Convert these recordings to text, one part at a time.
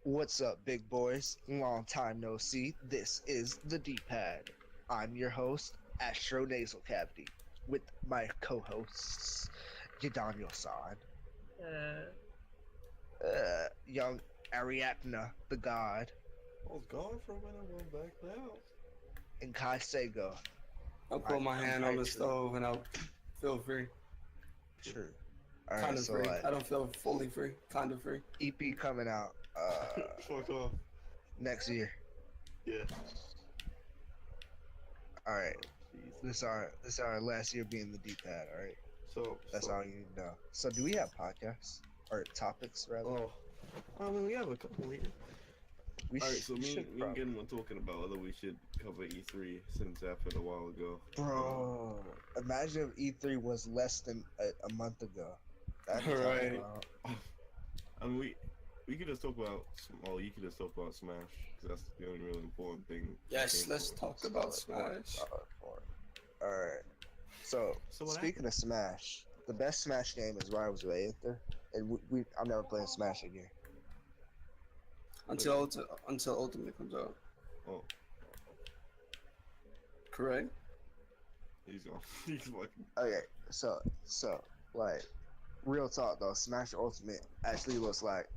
What's up, big boys? Long time no see. This is the D-Pad. I'm your host, Astro Nasal Cavity, with my co-hosts, Geddon-san, Uh, young Ariadna the God, I was gone for a minute, I'm back now. and Kai Sego. I'll put my hand on the True. stove and I'll feel free. True. Kind Alright, of so free. like, I don't feel fully free. Kind of free. EP coming out Fuck off. next year. Yeah. Alright, Jeez. this our last year being the D-Pad. Alright, that's So, all you need to know. So, do we have podcasts or topics rather? oh, I mean, we have a couple here. We Alright, so we me should and probably- Geddon were talking about whether we should cover E3 since that happened a while ago. Bro, imagine if E3 was less than a month ago. That'd be Right. wild. I mean, we could just talk about, well, you could just talk about Smash, because that's the only really important thing. Yes, came let's from. talk about Smash. Alright. So, So what speaking of Smash, the best Smash game is Rivals of Aether. And I'm never playing Smash again. Until Ultimate comes out. Oh, Correct? he's gone. He's fucking. Okay, so, like, real talk though, Smash Ultimate actually looks like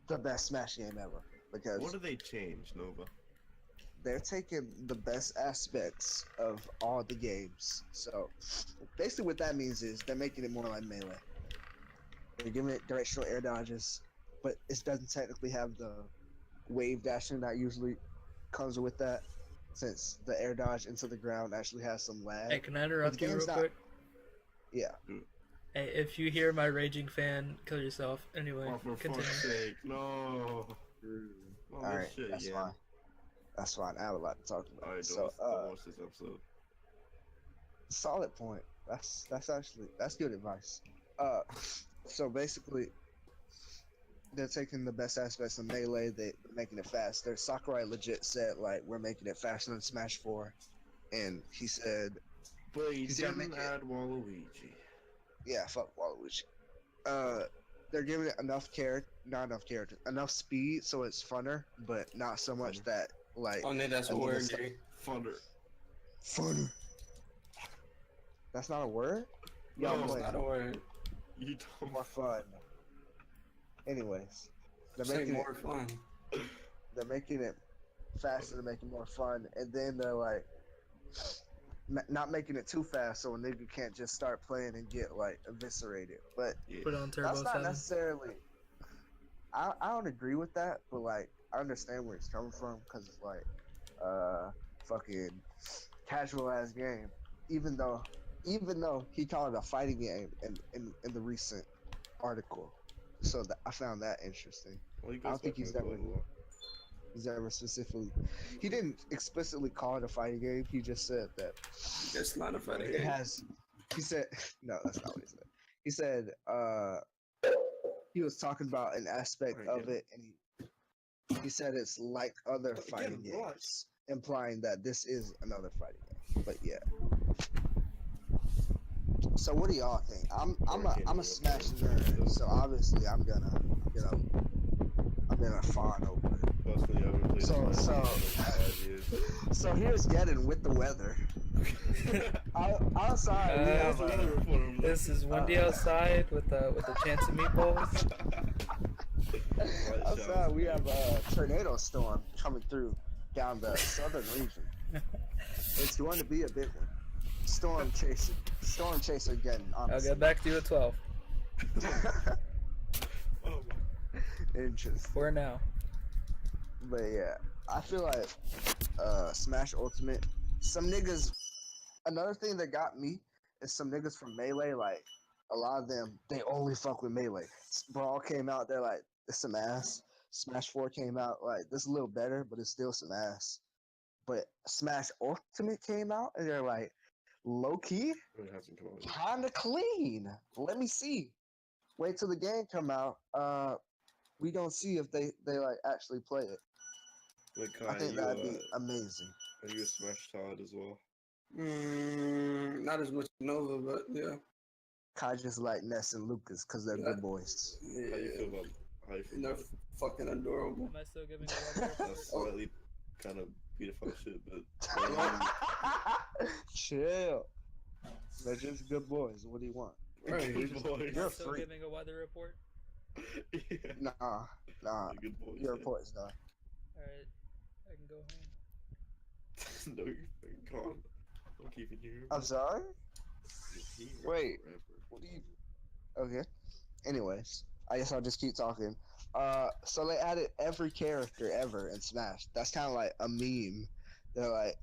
the best Smash game ever. Because What do they change, Nova? they're taking the best aspects of all the games. So basically what that means is they're making it more like Melee. They're giving it directional air dodges, but it doesn't technically have the wave dashing that usually comes with that, since the air dodge into the ground actually has some lag. hey, can I interrupt the you real game's not- quick? Yeah. Hey, if you hear my raging fan, kill yourself. Anyway, Oh, for continue. fuck's sake, no. Oh, Alright, shit, that's yeah. fine. That's fine. I have a lot to talk about. Alright, So don't watch this episode. solid point. That's good advice. So basically, they're taking the best aspects of Melee, they're making it faster. Sakurai legit said like we're making it faster than Smash 4, and he said, But he He's gonna didn't make it- add Waluigi. yeah, fuck Waluigi. They're giving it enough enough speed so it's funner, but not so much Funner. that like Oh, no, that's a I think word, it's- G. Funner. funner. That's not a word. No, Y'all It's play not a word. You don't. more fun. Anyways, they're Say making it. more fun. They're making it faster to make it more fun, and then they're like not making it too fast so a nigga can't just start playing and get like eviscerated. But Yeah. Put on Turbo that's not 7. necessarily. I don't agree with that, but like I understand where it's coming from because it's like fucking casual ass game. Even though he called it a fighting game in the recent article, so I found that interesting. Well, you I don't guys think he's definitely ever- played a lot. He's ever specifically. He didn't explicitly call it a fighting game. He just said that It's not a fighting it game. has. He said no. That's not what he said. He said he was talking about an aspect Right, of yeah. it, and he said it's like other But fighting again, what? games, implying that this is another fighting game. But yeah. So what do y'all think? I'm a Smash nerd, so obviously I'm gonna fawn over it. Personally, I haven't played So- Smash so- in 5 years. So here's Geddon with the weather. Outside we have That's another report of This is windy outside with a chance of meatballs. outside we have a tornado storm coming through down the southern region. It's going to be a big one. Storm chaser Geddon. I'll Honestly. get back to you at 12. Oh my. Interesting. For now. But yeah, I feel like Smash Ultimate. Some niggas. Another thing that got me is some niggas from Melee. Like a lot of them, they only fuck with Melee. Brawl came out, they're like, it's some ass. Smash 4 came out, like this a little better, but it's still some ass. But Smash Ultimate came out, and they're like, low key, It hasn't come out yet. kinda clean. Let me see. Wait till the game come out. We gonna see if they like actually play it. Wait, I Kai, think you, that'd be amazing. are you a Smash Todd as well? Not as much Nova, but yeah. Kai just like Ness and Lucas because they're Yeah. good boys. How you Yeah. feel about how you feel No, about it? fucking adorable. Am I still giving a weather report? That's slightly kind of pedophile shit, but Chill. They're just good boys. What do you want? Right. good boys. Am You're I a still freak. giving a weather report? Yeah. Nah. Good boys. Your yeah. report's done. Alright, I can go home. No, you're fucking gone. I'm keeping you here. I'm sorry? You're here Wait. forever. What do you? Okay. Anyways, I guess I'll just keep talking. So they added every character ever in Smash. That's kind of like a meme. They're like,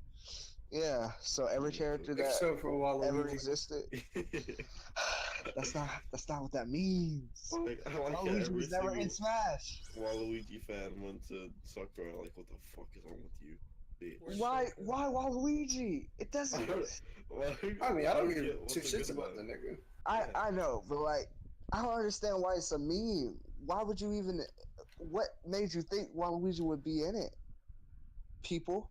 yeah. So every character that Except for ever Waluigi. existed. That's not what that means. Like, I like how Waluigi every was never in single Smash. Waluigi fan went to Sakura like, what the fuck is wrong with you, bitch? We're Why? so good. Why Waluigi? It I doesn't. don't- I mean, I don't get give what's two so good shits about the it. nigga. I know, but like, I don't understand why it's a meme. Why would you even? What made you think Waluigi would be in it? People,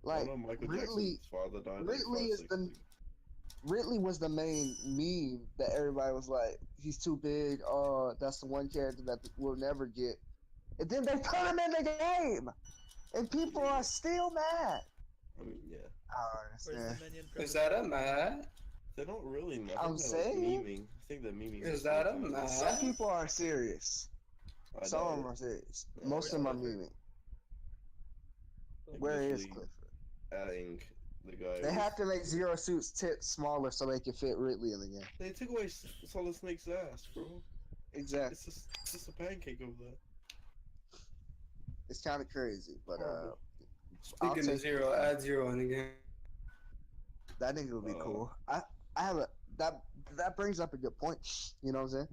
like Well, no, Michael Ridley. Jackson's father died. Ridley like, is the Ridley was the main meme that everybody was like, he's too big. Oh, that's the one character that we'll never get. And then they put him in the game, and people are still mad. I mean, yeah. I don't Where's understand. the minion Is that a president? mad? They don't really. I I'm think they're, like, saying- memeing. I think they're memeing. Is that a sometimes. mad? Some people are serious. I Some of doubt them it. are serious. No, Most of them are Clifford. memeing. Like, Where is literally Clifford? Adding the guy. They have to make Zero Suit's tits smaller so they can fit Ridley in the game. They took away Solid Snake's ass, bro. Exactly. It's just a pancake over there. It's kind of crazy, but Horrible. I'll Speaking of take Zero, add Zero in the game. that nigga would be cool. I have a that brings up a good point. You know what I'm saying?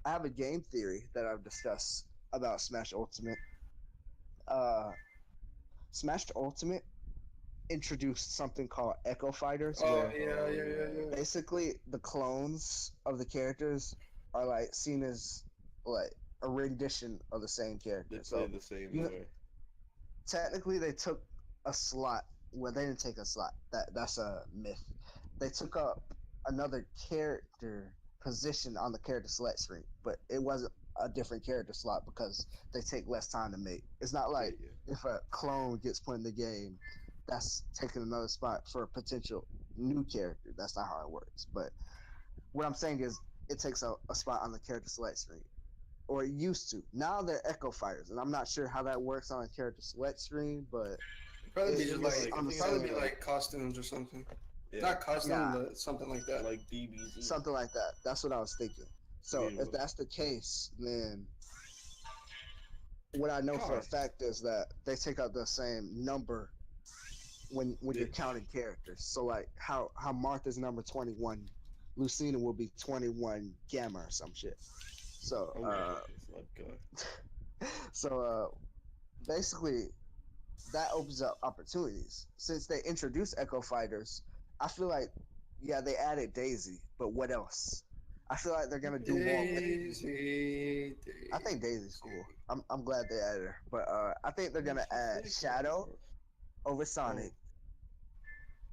I have a game theory that I've discussed about Smash Ultimate. Smash Ultimate introduced something called Echo Fighters, Oh, where yeah. basically the clones of the characters are like seen as like a rendition of the same character. They So play the same you know- way. technically they took a slot. Well, they didn't take a slot. That's a myth. They took up another character position on the character select screen, but it wasn't a different character slot because they take less time to make. It's not like Yeah. if a clone gets put in the game, that's taking another spot for a potential new character. That's not how it works. But what I'm saying is it takes a spot on the character select screen. Or it used to. Now they're Echo Fighters, and I'm not sure how that works on a character select screen, but Probably be It's just like- like, on the probably be same- like costumes or something. Yeah. Not costume, Yeah. but something like that. Like DBZ. something like that. That's what I was thinking. So Yeah. if that's the case, then what I know for a God. fact is that they take out the same number when you're Bitch. counting characters. So like how Martha's number 21, Lucina will be 21 Gamma or some shit. So Oh, okay, so that guy. so basically that opens up opportunities. Since they introduced Echo Fighters, I feel like yeah, they added Daisy, but what else? I feel like they're gonna do more with Daisy, I think Daisy's cool. I'm glad they added her. But I think they're gonna add Shadow over Sonic.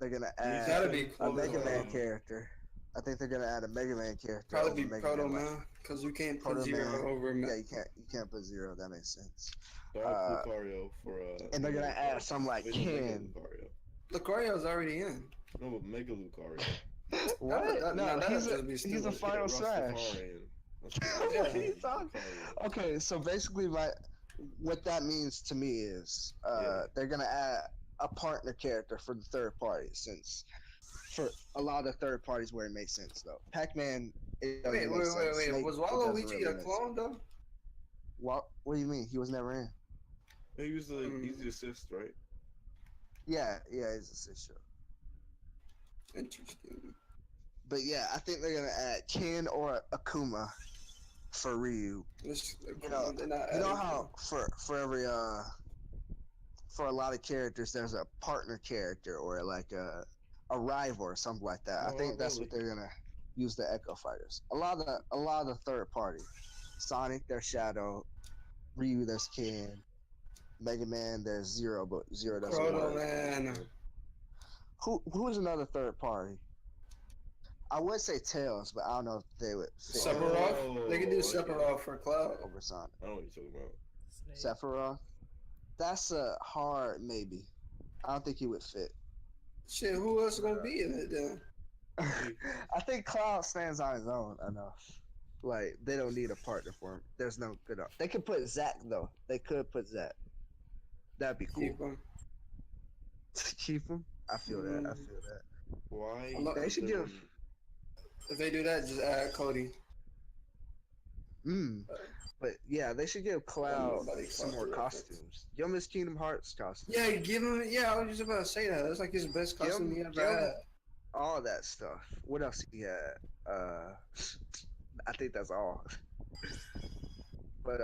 They're gonna add That'd be a cool. Mega as Man well. character. I think they're gonna add a Mega Man character. Probably over be Mega Proto Man. Man, because you can't put Proto Zero Man. over Yeah, you can't put Zero. That makes sense. Lucario for And they're gonna add some like Mega Ken. Lucario. Lucario's already in. No, but Mega Lucario. What? No, that'd he's just be a stupid. final smash. Rastafarian. What are you talking? Lucario. Okay, so basically, what that means to me is Yeah. they're gonna add a partner character for the third party, since for a lot of the third parties where it makes sense though. Pac-Man, it doesn't Wait. make sense. Snake, Was it doesn't Waluigi really a make clone though? What do you mean? He was never in. He's the assist, right? Yeah, he's a sister. Interesting. But yeah, I think they're gonna add Ken or Akuma for Ryu. You know- they're not You know adding how for every for a lot of characters there's a partner character or like a rival or something like that. I Oh, think that's what really? they're gonna use the Echo Fighters. A lot of the third party. Sonic, there's Shadow. Ryu, there's Ken. Mega Man, there's Zero, but Zero doesn't Proto work. Man. Who is another third party? I would say Tails, but I don't know if they would fit Sephiroth. They could do okay. Sephiroth for Cloud. over Sonic. I know what you're talking about. Snake. Sephiroth, that's a hard maybe. I don't think he would fit. Shit, who else is gonna be in it then? I think Cloud stands on his own enough. Like they don't need a partner for him. There's no good. They could put Zack though. They could put Zack. That'd be cool. Keep him. Keep him. I feel that. I feel that. Why? They should give. If they do that, just add Cody. But yeah, they should give Cloud Nobody some fucks more with costumes. Yo, Miss Kingdom Hearts costume. Yeah, give him. Yeah, I was just about to say that. That's like his best costume he ever had. All that stuff. What else he had? I think that's all. But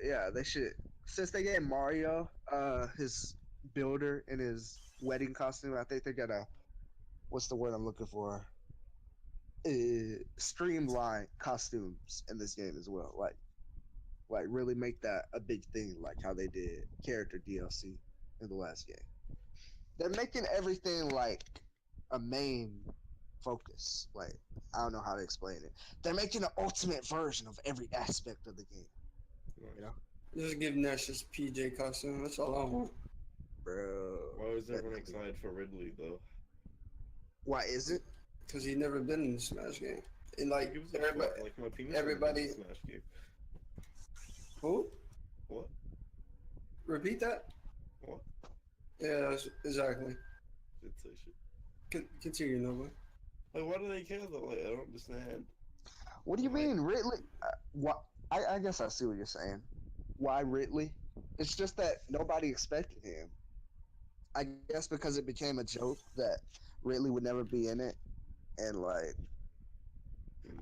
yeah, they should. Since they gave Mario his builder and his wedding costume, I think they're gonna. What's the word I'm looking for? Streamline costumes in this game as well. Like really make that a big thing, like how they did character DLC in the last game. They're making everything like a main focus. Like I don't know how to explain it. They're making an ultimate version of every aspect of the game. You know, Just give Nash his PJ costume. That's all I want. bro. Why was everyone excited for Ridley though? Why is it? Because he never been in the Smash game. And like Give us a everybody, fuck, like my penis everybody- was in the Smash game. who? What? Repeat that? What? Yeah, exactly. Did say shit. Continue, Nova. Like, why do they care though? Like, I don't understand. What do you mean, Ridley? What? I guess I see what you're saying. Why Ridley? It's just that nobody expected him. I guess because it became a joke that Ridley would never be in it, and like,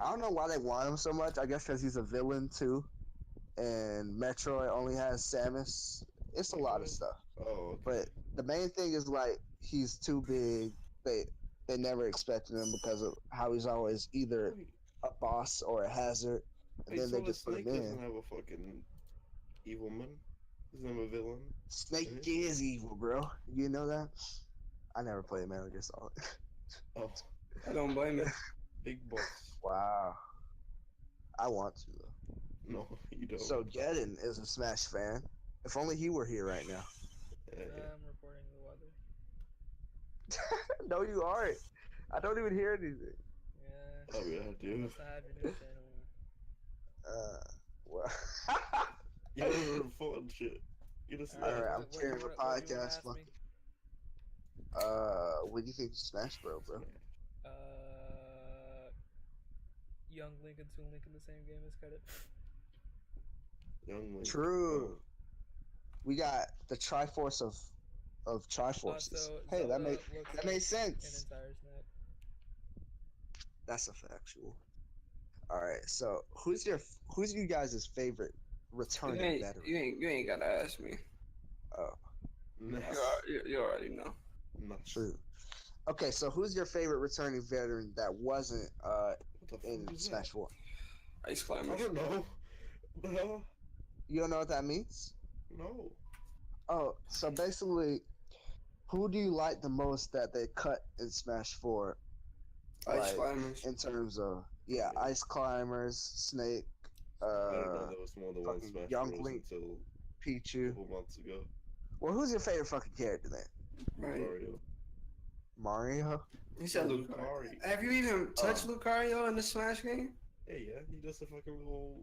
I don't know why they want him so much. I guess because he's a villain too, and Metroid only has Samus. It's a lot of stuff. Oh, okay. But the main thing is like he's too big. They never expected him because of how he's always either Wait, a boss or a hazard, and wait, then so they the just put Snake him doesn't in. have a fucking evil man. Doesn't have a villain. Snake Mhm. is evil, bro. You know that? I never played Metal Gear Solid. Oh, I don't blame him. big boss. Wow. I want to though. No, you don't. So Geddon is a Smash fan. If only he were here right now. Yeah, I'm reporting the weather. No, you aren't. I don't even hear anything. Yeah. Oh yeah, You dude. must not have your news channel. Well. You don't report and shit. You just Alright, I'm what- carrying the what do you wanna podcast. ask me? What do you think of Smash Bro, bro? Young Link and Toon Link in the same game as credit. Young Link. True. We got the Triforce of Triforces. Also, Hey, Zelda that made looks that like made an sense. entire snack. That's a factual. All right, so who's you guys' favorite returning veteran? You ain't gotta ask me. Oh, Nah. You already know. Nah. true. Okay, so who's your favorite returning veteran that wasn't What the in fuck is Smash that? 4? Ice I Climber. don't know. What the hell? You don't know what that means? No. Oh, so basically, who do you like the most that they cut in Smash 4? Ice Like, Climbers. in terms of Ice Climbers, Snake, I didn't know there was more than one fucking Smash Young Bros. Link. Until a Pichu. couple months ago. Well, who's your favorite fucking character then? Right. Mario. Mario? He said Lucario. Lucari. Have you even touched Lucario in the Smash game? Hey, yeah, he does a fucking little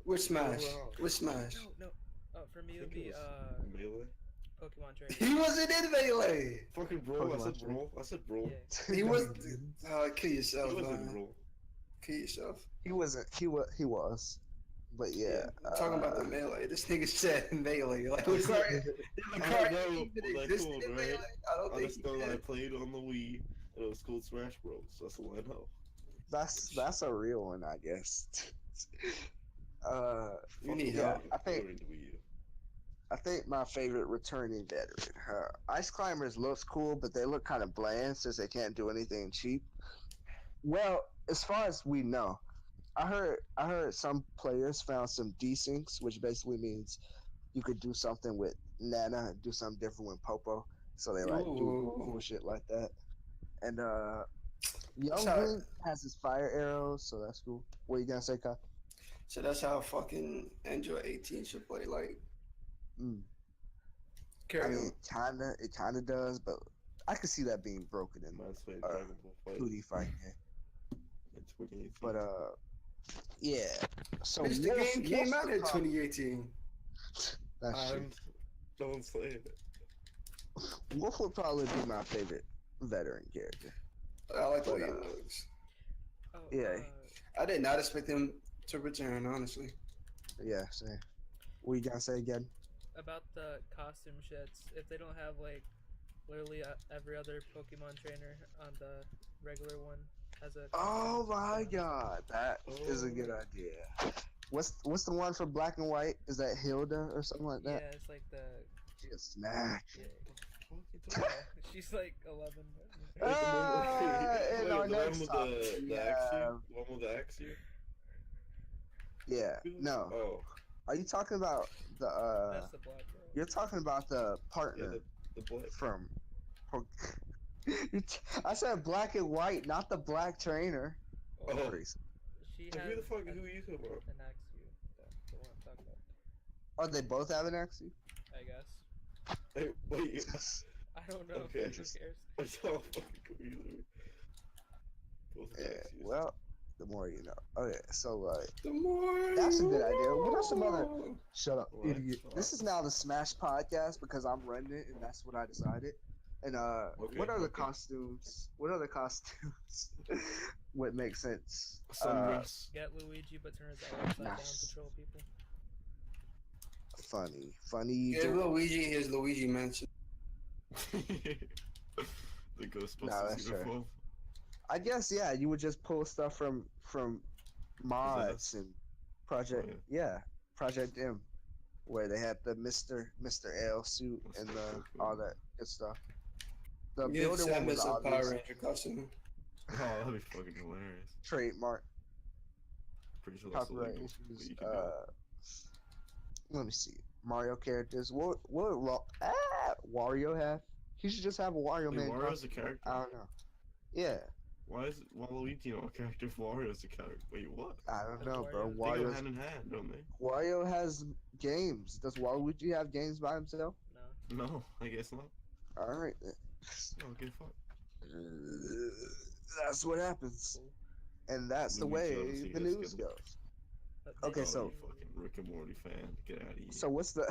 Which Smash? Wow. Which Smash? No. Oh, for me it would think it be was Melee. Pokemon Trainer. He wasn't in Melee. Fucking Brawl. I Pokemon said Trainer. Brawl. I said Brawl. Yeah. He was. No, Kill yourself, He wasn't man. Brawl. Kill yourself. he wasn't. He was. But yeah. I'm talking about the Melee. This nigga said Melee. Like I Lucario. I Lucario know, even like, existed cool, in right? Melee. I don't I think just he know that I did. played on the Wii, and it was called Smash Bros. That's all I know. That's a real one, I guess. You need yeah, help. I think Into Wii U. I think my favorite returning veteran. Ice Climbers looks cool, but they look kind of bland since they can't do anything cheap. Well, as far as we know, I heard some players found some desyncs, which basically means you could do something with Nana and do something different with Popo. So they like do Ooh. cool shit like that. And Young Sorry. Blink has his fire arrows, so that's cool. What you gonna say, Kai? So that's how fucking Android 18 should play. Like, Mm. I carry mean, on. it kinda does, but I could see that being broken in Might say uh, Dragon Ball Fight. 2D fight game. It's 2018. But yeah. So Bitch, the Wolf- game came Wolf out in would 2018. That's true. Don't say it. Wolf would probably be my favorite veteran character. I like the way But, he looks. Oh, Yeah. I did not expect him to return, honestly. Yeah, same. What you gonna say again? about the costume shits, if they don't have like literally every other Pokemon trainer on the regular one as a Oh costume, my then- god, that is a good idea. What's the one for black and white? Is that Hilda or something like Yeah, that? it's like the She a snack. yeah. What you talking about? She's like 11. In our the one next with topic, the we axe have- you? The one with the axe you? Yeah, no. Oh, Are you talking about the That's the black girl. You're talking about the yeah, partner the black. from. I said black and white, not the black trainer. Oh, Oh. Crazy. she Who has the fuck? Who are you talking about? an Axew, the one I'm talking about. Oh, they both have an Axie? I guess. Hey, wait. I don't know. Okay. Who cares? I saw fucking confusing. Both Yeah, axes. well, the more you know. Okay, so The more That's a you good idea. What are some other- know. shut up, What? idiot. This is now the Smash podcast because I'm running it and that's what I decided. And what Okay, are the okay. costumes? What are the costumes? Would make sense. Sundress. Get Luigi, but turn his eye upside down Nice. to troll people. Funny. Give Luigi his Luigi mansion. The Ghostbusters Nah, that's fair. uniform. I guess yeah, you would just pull stuff from mods and Project Oh, Project M, where they had the Mr. L suit and all that good stuff. The Give builder one was Samus a Power obvious Ranger costume. Oh, that'd be fucking hilarious. trademark. Pretty sure that's Copyright illegal. issues. But you can do it. Let me see. Mario characters. What Wario have? He should just have a Wario Wait, man. Wario's a costume. character? I don't know. Yeah, Why is Waluigi not a character if Wario's a character? Wait, what? I don't know, bro. Wario. They go Wario. hand in hand, don't they? Wario has games. Does Waluigi have games by himself? No. No, I guess not. All right. Then. Okay, fuck. That's what happens, and that's the Luigi way obviously the gets news killed. goes. But Okay, they- so- You fucking Rick and Morty fan. Get out of here. So what's the?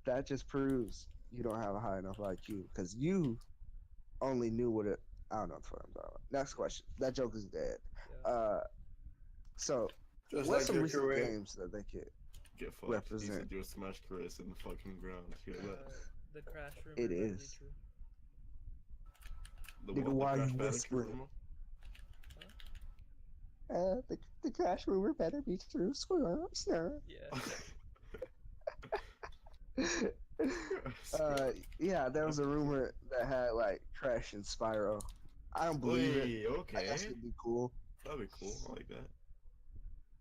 That just proves you don't have a high enough IQ because you only knew what it. I don't know what I'm talking about. Next question. That joke is dead. yeah. So Just what's like some your recent career. games that they could? Get fucked. represent. These are your Smash Chris in the fucking ground. Hear that? The crash room. It really is. True. The Nigga, what? why The you Crash Bandicoot whispering? rumor? The crash rumor better be true. Snur. Yeah. Yeah, there was a rumor that had like Crash and Spyro. I don't believe it. Wait, I okay. guess it'd be cool. That'd be cool. I like that.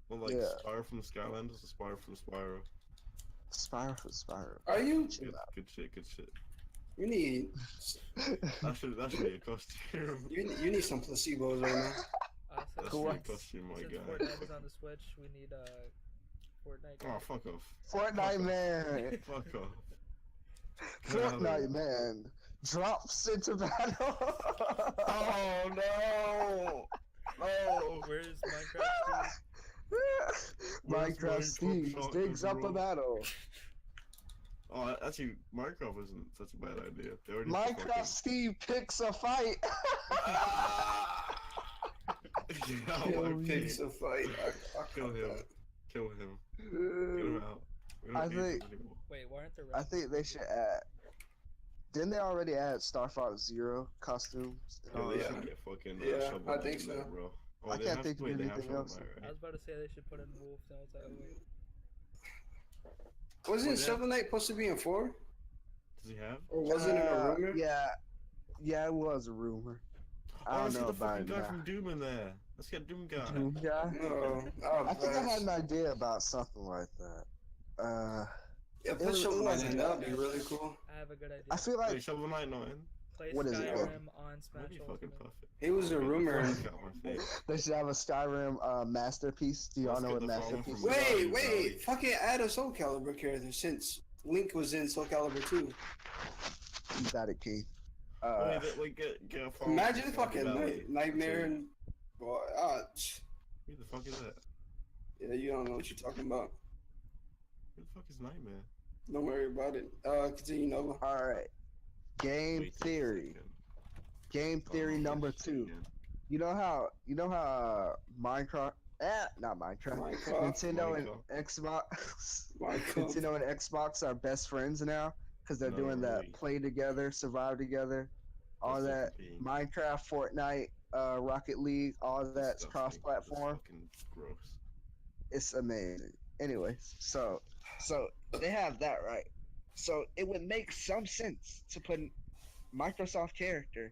Well, like Yeah. Spyro from Skylanders or Spyro from Spyro. Spyro for Spyro. Are you? Chill Good shit, good shit. You need. That should be a costume. You need some placebos right now. Also, That Cool. should be a costume, my since guy. Fortnite is on the Switch, we need Fortnite. Oh, fuck off. Fortnite man. Fuck off. Fortnite man drops into battle. Oh, no! No! Where's Minecraft? Minecraft Where's Steve Minecraft digs up a bro? battle. Oh, actually, Minecraft isn't such a bad idea. They already Minecraft Steve picks a fight. Yeah, Yo, my picks feet. a fight. I Kill caught him. that. Kill him. Get him out. We don't I need think- him anymore. Wait, why aren't there? I think they should add. Didn't they already add Star Fox Zero costumes? and Yeah, all they that? should get fucking Yeah, Shovel I Knight think in there, so. bro. Oh, I they can't have- think of wait, they have anything Shovel else. Knight, I right? was about to say they should put in Wolf. Now it's like, oh wait. Wasn't Well, yeah. Shovel Knight supposed to be in 4? Does he have? Or wasn't it a rumor? Yeah, it was a rumor. I Oh, don't let's know get the about fucking it guy now. from Doom in there. Let's get Doom guy. Doom guy? No. I think I had an idea about something like that. Yeah, It put was- Shovel it Knight wasn't in. That would be really cool. I have a good idea. I feel Wait, like Shovel Knight not in? Play What is it called? Skyrim on Smash That'd be fucking Ultimate. perfect. He was a rumor. Fuck out my face. They should have a Skyrim masterpiece. Do y'all Let's know get what the follow masterpiece from is? Valley. Wait, fucking add a Soul Calibur character since Link was in Soul Calibur 2. You got it, Keith. Wait, like, get a follow Imagine from fucking Valley. Nightmare and boy, Who the fuck is that? yeah, you don't know what you're talking about. Who the fuck is Nightmare? Don't worry about it. Continue, Nova. All right. Game Wait a theory. second. Game theory Oh, number shit, 2. yeah. You know how Minecraft? Not Minecraft. Nintendo and Xbox. Nintendo and Xbox are best friends now because they're No, doing that really. play together, survive together, all That's that. fucking- Minecraft, Fortnite, Rocket League, all that's that's disgusting. cross-platform. That's fucking gross. It's amazing. Anyways, so they have that right. So it would make some sense to put Microsoft character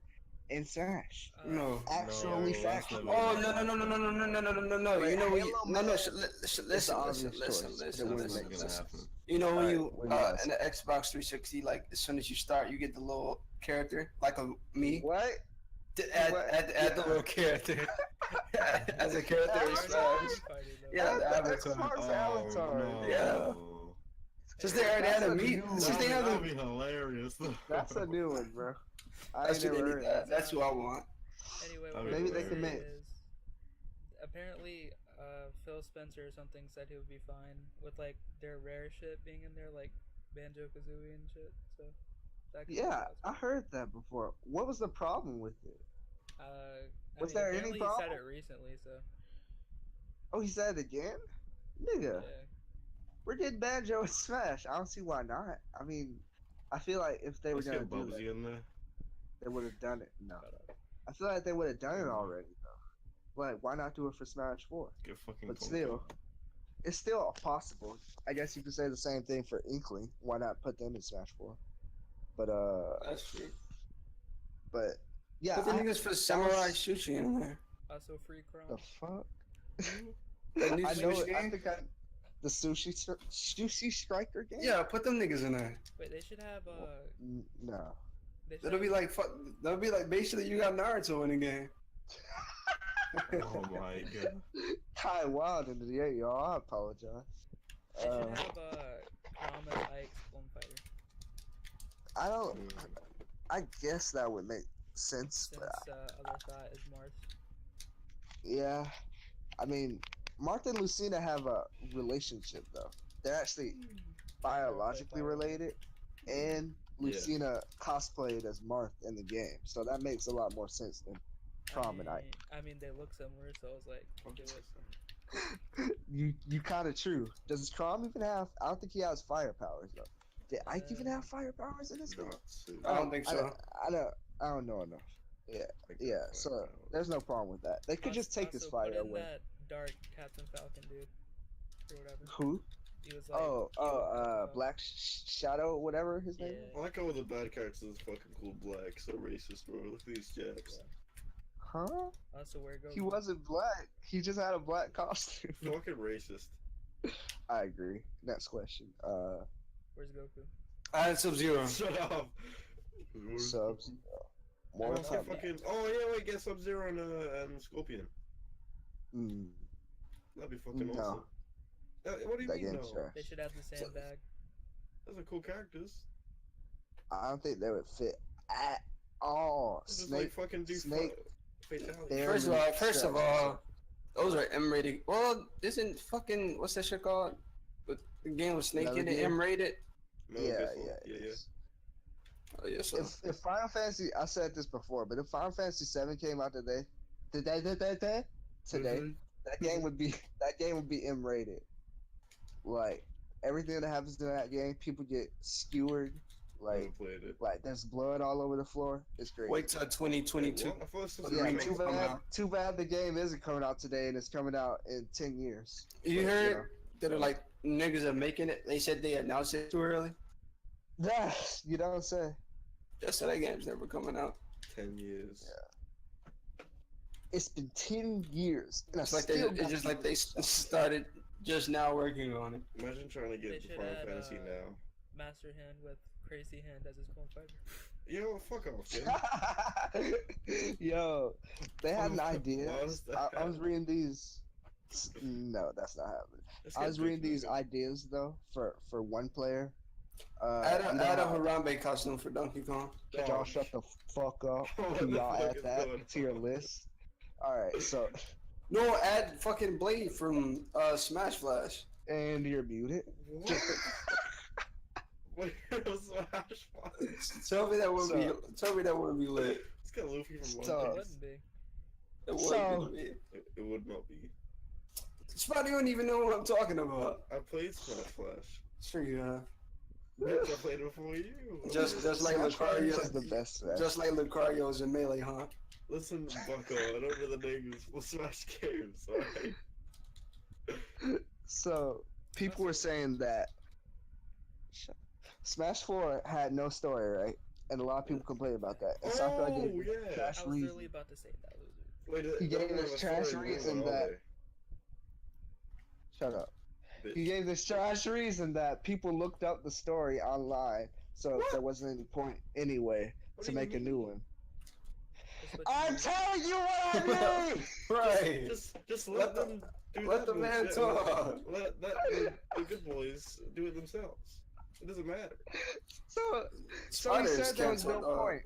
in Smash. No. Actually, No, factual. that's Oh never no! Wait, You know when you Halo, no man. listen It's an obvious choice. It That's wouldn't not make gonna sense. happen. You know when Alright, you what do you guys in the Xbox 360, like as soon as you start, you get the little character like a me. What? Add the little character as a character in Smash. Yeah, the avatar. Xbox avatar. no. Yeah. Since they already had a me, since they have That'd a be hilarious. though. That's a new one, bro. I that's ain't what they never need. heard that. That's who I want. Anyway, Maybe what they the can theory make- is, apparently, Phil Spencer or something said he would be fine with like their rare shit being in there, like Banjo Kazooie and shit. So that could be Yeah, I possible. heard that before. What was the problem with it? I Was mean, there any apparently he said problem? it recently, so Oh, he said it again? Nigga, yeah. we're getting Banjo and Smash. I don't see why not. I mean, I feel like if they were Let's gonna get do that, Bubsy in there. they would have done it. No, But, I feel like they would have done it Mhm. already though. Like, why not do it for Smash 4? Get fucking But Kung still, Fu. it's still possible. I guess you could say the same thing for Inkling. Why not put them in Smash 4? But That's true. but yeah, Put the niggas for Samurai was- Sushi in there. also free Chrome. the fuck. That new I know. Switch I game? think the sushi striker game. Yeah, put them niggas in there. Wait, they should have No. they should That'll be have- like that'll be like basically you got Naruto in the game. Oh my god. Kai Wild into the 8, y'all. I apologize. they should Uh, have Chrome as Ike's Clone Fighter I don't. I guess that would make sense, since but other thought is Marth. yeah. I mean, Martha and Lucina have a relationship though. They're actually biologically related, and Yeah. Lucina cosplayed as Marth in the game, so that makes a lot more sense than Crom and Ike. I mean, they look similar, so I was like, do it. You kind of true. Does Crom even have? I don't think he has fire powers though. Did Ike even have fire powers in this game? Not too. I don't think so. I don't know enough. Yeah, Like yeah. that So fire powers. there's no problem with that. They could just take his Also, fire put in away. that dark Captain Falcon dude, or whatever. Who? He was like, Black Shadow, whatever his name. Yeah. I like how the bad characters is fucking cool black, so racist, bro. Look at these jacks. Huh? Also, where goes? He wasn't black. He just had a black costume. Fucking racist. I agree. Next question. Where's Goku? I had Sub-Zero. Shut up. Subs. I More want to Kombat. fucking. Oh yeah, wait, get Sub-Zero and Scorpion. Mm, That'd be fucking No. awesome. What do you that mean game's no? trash. They should have the sandbag. Those are cool characters. I don't think they would fit at all. Just Snake. like fucking do Snake, fatality. They're First of all, those are M-rated. Well, isn't fucking what's that shit called? The game with Snake in it, Metal Gear? M-rated. Metal yeah, Gear yeah, Solid. it yeah. is. Oh yeah, so If Final Fantasy, I said this before, but if Final Fantasy 7 came out today, today, Mhm. that game would be M-rated. Like everything that happens in that game, people get skewered. I Like haven't played it. there's blood all over the floor. It's great. wait till 2022. What? I thought this was The Yeah, a remake too coming bad. out. Too bad the game isn't coming out today, and it's coming out in 10 years. You But, heard that are like niggas are making it. They said they announced it too early. Yeah, you don't say. Just so that game's never coming out. 10 years. It's been 10 years. And I It's like they, still it's got just like they started just now working on it. Imagine trying to They get should Final add, Fantasy now. Master Hand with Crazy Hand as his Clone Fighter. Yo, fuck off, man. Yo, they had an Why idea. does that I was happen? reading these. No, that's not happening. Let's I get was reading big, these man. ideas though for one player. Add You know a how? Harambe costume for Donkey Kong. Could y'all Dog. shut the fuck up? What Can the y'all fuck add is that going to your on? list? All right, so No, add fucking Blade from Smash Flash. and you're muted. What? What? Smash Bros. Tell me that wouldn't So- be. Tell me that wouldn't be lit. It's got Luffy from One So- It Piece. wouldn't be. It So- wouldn't be. It would not be. Spotty don't even know what I'm talking about. I played Smash Flash. Sure you have. Bitch, I played it before you. Just like Smash Bros Lucario. is the best. Smash. Just like Lucario's in Melee, huh? Listen, Bucko, I don't know the names for Smash games, alright? So people were saying that Smash 4 had no story, right? And a lot of people complained about that. And Sakurai Oh, gave yeah. trash I was reason. literally about to say that, loser. Wait, He they don't gave have us a trash story reason mode, are that- they? Shut up. Bitch. He gave this trash reason that people looked up the story online, so What? there wasn't any point anyway What to do you make a new mean? one. That's what you I'm mean. telling you what I mean. Right. Just Let let the- them do let that the man bullshit. talk. Let the good boys do it themselves. It doesn't matter. So he Spiders said there was no canceled. point,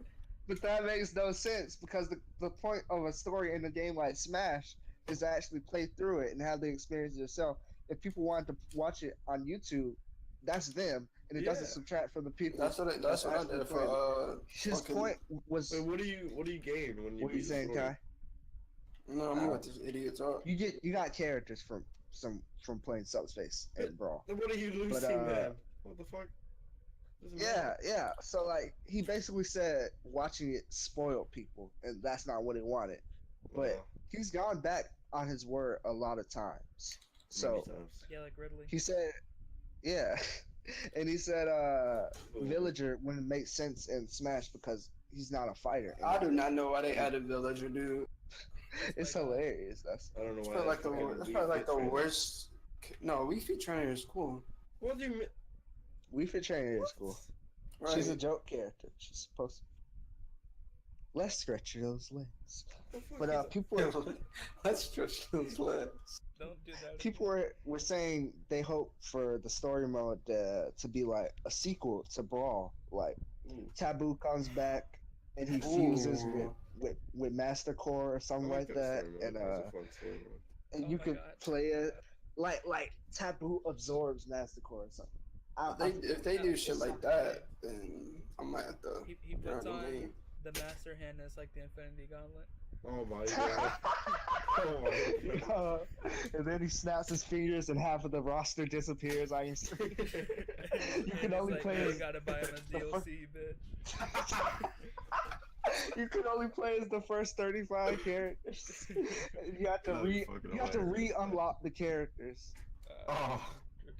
but that makes no sense because the point of a story in a game like Smash is to actually play through it and have the experience yourself. If people want to watch it on YouTube, that's them, and it doesn't Yeah. subtract from the people. That's what I actually did playing it. for. His fucking- point was. Wait, what do you gain when you What are you beat the saying, story? Kai? No, I'm not this idiot talk. You got characters from playing Subspace and Brawl. Then what are you losing, But, man? What the fuck? Doesn't matter. Yeah. So like he basically said watching it spoiled people, and that's not what he wanted. But Wow. he's gone back on his word a lot of times. So Many times. Yeah, like Ridley. he said, yeah, and he said Villager wouldn't make sense in Smash because he's not a fighter. I do not know why they added Villager, dude. It's my God. hilarious. That's I don't know It's why. probably like they fucking it's Wii probably like Fit the Trainer. worst. No, Wii Fit Trainer is cool. What do you mean? Wii Fit Trainer is cool. Right. She's a joke character. She's supposed to. Let's stretch those legs. The fuck But is that? people were Let's stretch those legs. Don't do that. people were saying they hope for the story mode to be like a sequel to Brawl. Like Ooh. Taboo comes back and he fuses Ooh. with Master Core or I something like that, story mode. and That's a fun story mode. and Oh you my could God. play it like Taboo absorbs Master Core or something. If they do shit like that, then I might have to. He puts grab on the game. the Master Hand as like the Infinity Gauntlet. Oh my god. Oh my god. And then he snaps his fingers and half of the roster disappears on your screen. You can only play You as gotta buy him as the fuck- DLC, bitch. You can only play as the first 35 characters. You have to That'd be fucking you have to hilarious. re-unlock the characters. Oh.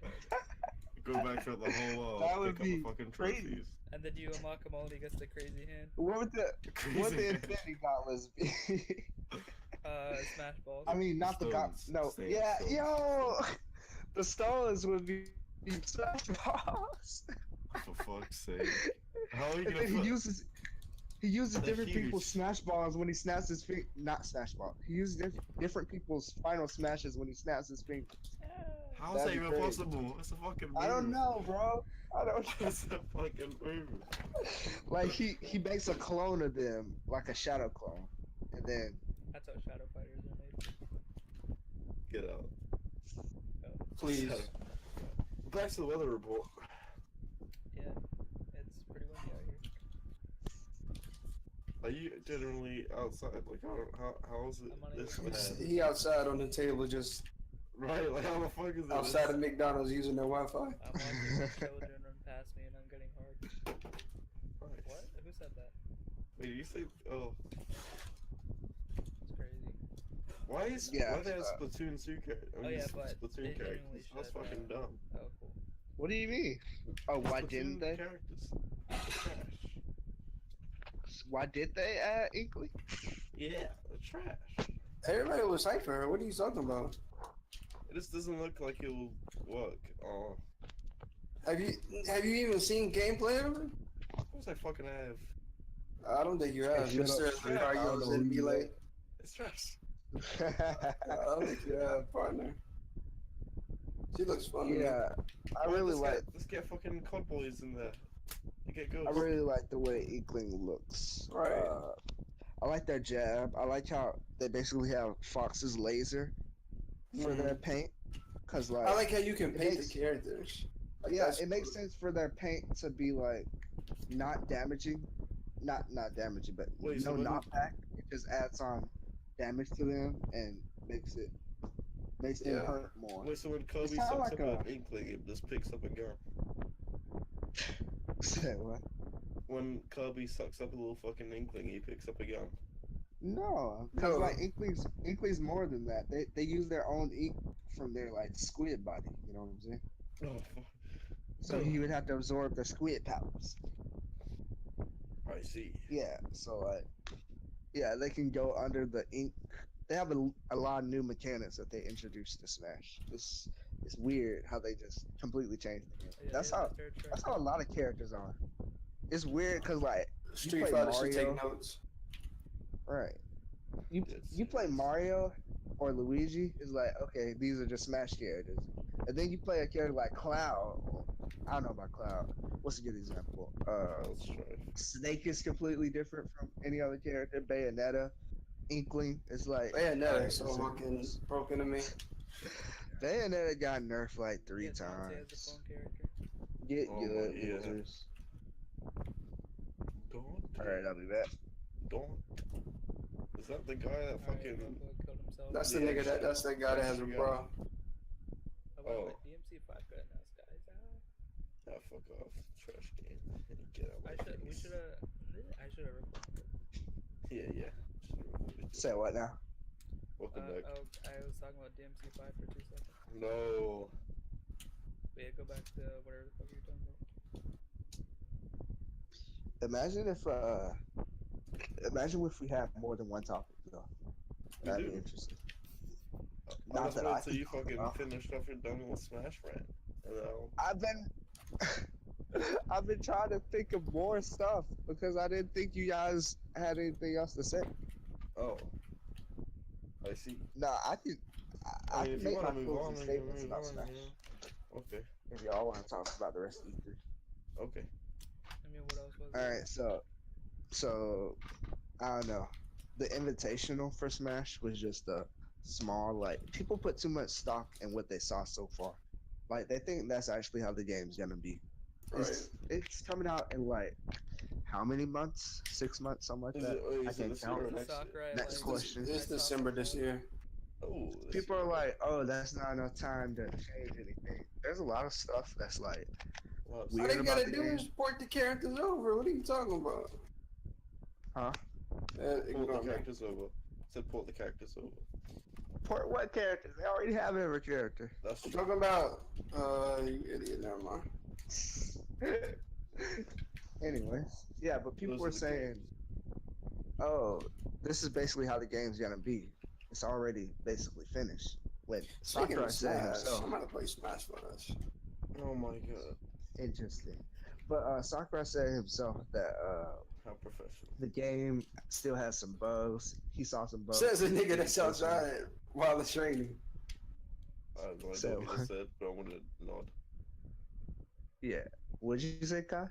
Retarded. Go back through the whole That would pick be up the fucking crazy. trophies. And then you unlock him all and he gets the crazy hand. What would the Crazy. Infinity Gauntlets be? Smash Balls. I mean, not the Stones. No, Same yeah, stones. yo, the stones would be Smash Balls. For fuck's sake. How are you And gonna then put... he uses They're different people's huge. smash balls when he snaps his finger. Not smash ball. He uses different people's final smashes when he snaps his finger. How's that That'd be even crazy. possible? It's a fucking move. I don't know, bro. I don't know. It's a fucking move. Like he makes a clone of them, like a shadow clone, and then That's how Shadow Fighters are made. Get out. Please. Back to the weather report. Yeah, it's pretty windy out here. Are you generally outside? Like, how is it I'm on a this yacht. bad? He outside on the table, just Right, like, how the fuck is it? outside of McDonald's using their Wi-Fi. I'm watching children run past me and I'm getting hard. Nice. What? Who said that? Wait, you say, oh, It's crazy. why is, Yeah, why they have Splatoon 2 characters? Oh, yeah, but Splatoon they characters. genuinely That's should, fucking dumb. Oh, cool. what do you mean? Oh, why Splatoon didn't they? characters. They're trash. Why did they add Inkley? Yeah, they're trash. Everybody was hyped for her. What are you talking about? It just doesn't look like it'll work. Oh, Have you even seen gameplay of it? of course I fucking have. I don't think you have. Shut Mr. up, Shrek. I don't Cargill's know who it'd be you like. It's trash. I don't think you have, partner. She looks fun to me. Yeah, I really like. Let's get fucking COD boys in there. They get I ghosts. really like the way Inkling looks. Right. I like their jab. I like how they basically have Fox's laser for their paint. Cause like I like how you can it paint makes- the characters. Like, yeah, that's it makes cool. sense for their paint to be like not damaging, not damaging, but Wait, so no when- knockback. It just adds on damage to them and makes them Yeah. hurt more. Wait, so when Kirby kinda sucks like up an Inkling, it just picks up a gun. Say what? When Kirby sucks up a little fucking Inkling, he picks up a gun. No, because No. like Inkling's more than that. They use their own ink from their like squid body. You know what I'm saying? Oh, fuck. So he would have to absorb their squid powers. I see. Yeah. So like, yeah, they can go under the ink. They have a lot of new mechanics that they introduced to Smash. It's weird how they just completely changed the game. Yeah, That's they how have a fair trade. that's how a lot of characters are. It's weird because like Street play Fighter should Mario. take notes. right, you Yes, play yes. Mario or Luigi, it's like okay, these are just Smash characters, and then you play a character like Cloud. I don't know about Cloud. What's a good example? Let's try. Snake is completely different from any other character. Bayonetta, Inkling is like Bayonetta alright, is so it's a- fucking broken to me. Bayonetta got nerfed like three Yeah, Dante times. as a phone character. Get Oh good, my, yeah. losers. Don't. Alright, I'll be back. Don't. Is that the guy that Alright, fucking? Buffalo killed himself. That's the Yeah, nigga that's the guy that has a bra. Oh, by the way, Oh. DMC5 good enough, guys. Ah, fuck off. Trash game. Get out of my We face. should have. I should have recorded. Yeah. Say what now? Welcome back. I was talking about DMC5 for 2 seconds. No. But yeah, go back to whatever the fuck you're talking about. Imagine if we had more than one topic though. We That'd do. be interesting. I'll Not just that wait I till can you talk fucking about. finished off your done with Smash rant. And I've been trying to think of more stuff because I didn't think you guys had anything else to say. oh. I see. Nah, I I mean, can if you make my want to move closing on, then statements move about on. Smash. Yeah. Okay. If y'all want to talk about the rest of E3. Okay. I mean, what else was All there? right, so I don't know. The invitational for Smash was just a small like people put too much stock in what they saw so far. Like they think that's actually how the game's gonna be. Right. It's coming out in like how many months? 6 months, something like Is that. it, oh, I is it can't this year count. or next year? Sakurai, Next like, question. I It's saw December this something- year. Oh, this People year. are like, "Oh, that's not enough time to change anything." There's a lot of stuff that's like Wow, All weird they about gotta the do game. is port the characters over. What are you talking about? Huh? Port Ignore the me. characters over. Said port the characters over. Port what characters? They already have every character. That's I'm true. talking about, you idiot, never mind. Anyways, yeah, but people Those were are the saying, "Oh, this is basically how the game's gonna be. It's already basically finished." When Speaking Sakurai of said Smash, himself, I'm gonna play Smash with us. Oh my god. interesting. But Sakurai said himself that How professional. the game still has some bugs. He saw some bugs. Says a in the nigga that's presentation. outside while it's raining. I have no idea So- what he just said, but I'm gonna nod. Yeah. What'd you say, Kai?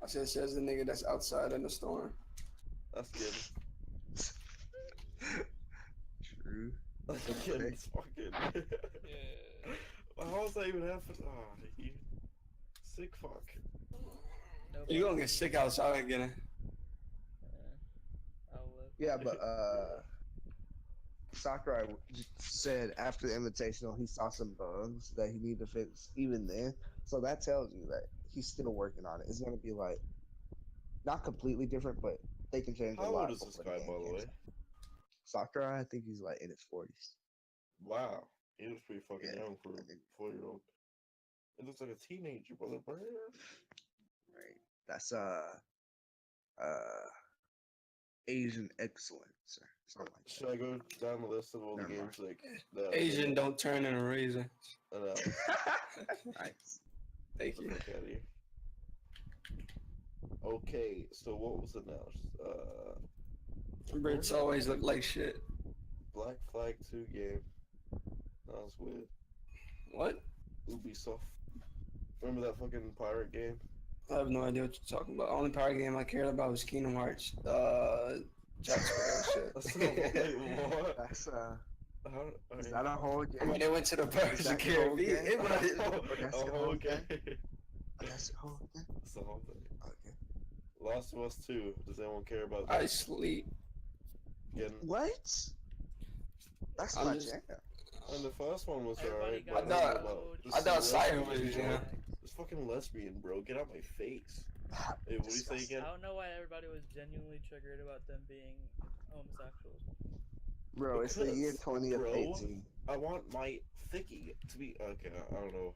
I said, says the nigga that's outside in the storm. That's good. True. That's Okay. good. It's fucking. Yeah. How was that even happen? Ah, you sick fuck. No, You but- gonna get sick outside again. Yeah. I'll live. Yeah, but Sakurai said after the invitational he saw some bugs that he needed to fix even then. So that tells you that he's still working on it. It's gonna be like not completely different, but they can change a How lot. old is this before guy, game by the comes way? out. Sakurai, I think he's like in his 40s. Wow. He looks pretty fucking Yeah, young for I a think- 4-year-old. It looks like a teenager, brother. Right. That's Asian excellence or something like Should I go down the list of all the Never games like that? Asian don't turn into raisin. that. Nice. Thank Get you. the fuck out of here. Okay, so what was announced? Brits always look like shit. Black Flag 2 game. That was weird. What? Ubisoft. Remember that fucking pirate game? I have no idea what you're talking about. Only power game I cared about was Kingdom Hearts. Jack Sparrow shit. That's not what? That's How, is that a whole game? When they went to the Pirates of the that the whole Caribbean, game? it was That's the oh, whole okay. thing? That's the whole thing. That's the whole thing. Okay. Last of Us 2. Does anyone care about that? I sleep. Again, What? That's I'm my just- jam. and the first one was Everybody alright. got but I then thought- about I thought this Siren lesbian, was, bro. yeah. This fucking lesbian, bro. Get out my face. Hey, what do you say Disgusting. again? I don't know why everybody was genuinely triggered about them being homosexual. Bro, it's the year Because, 20 of bro, 18. I want my thicky to be okay. I don't know.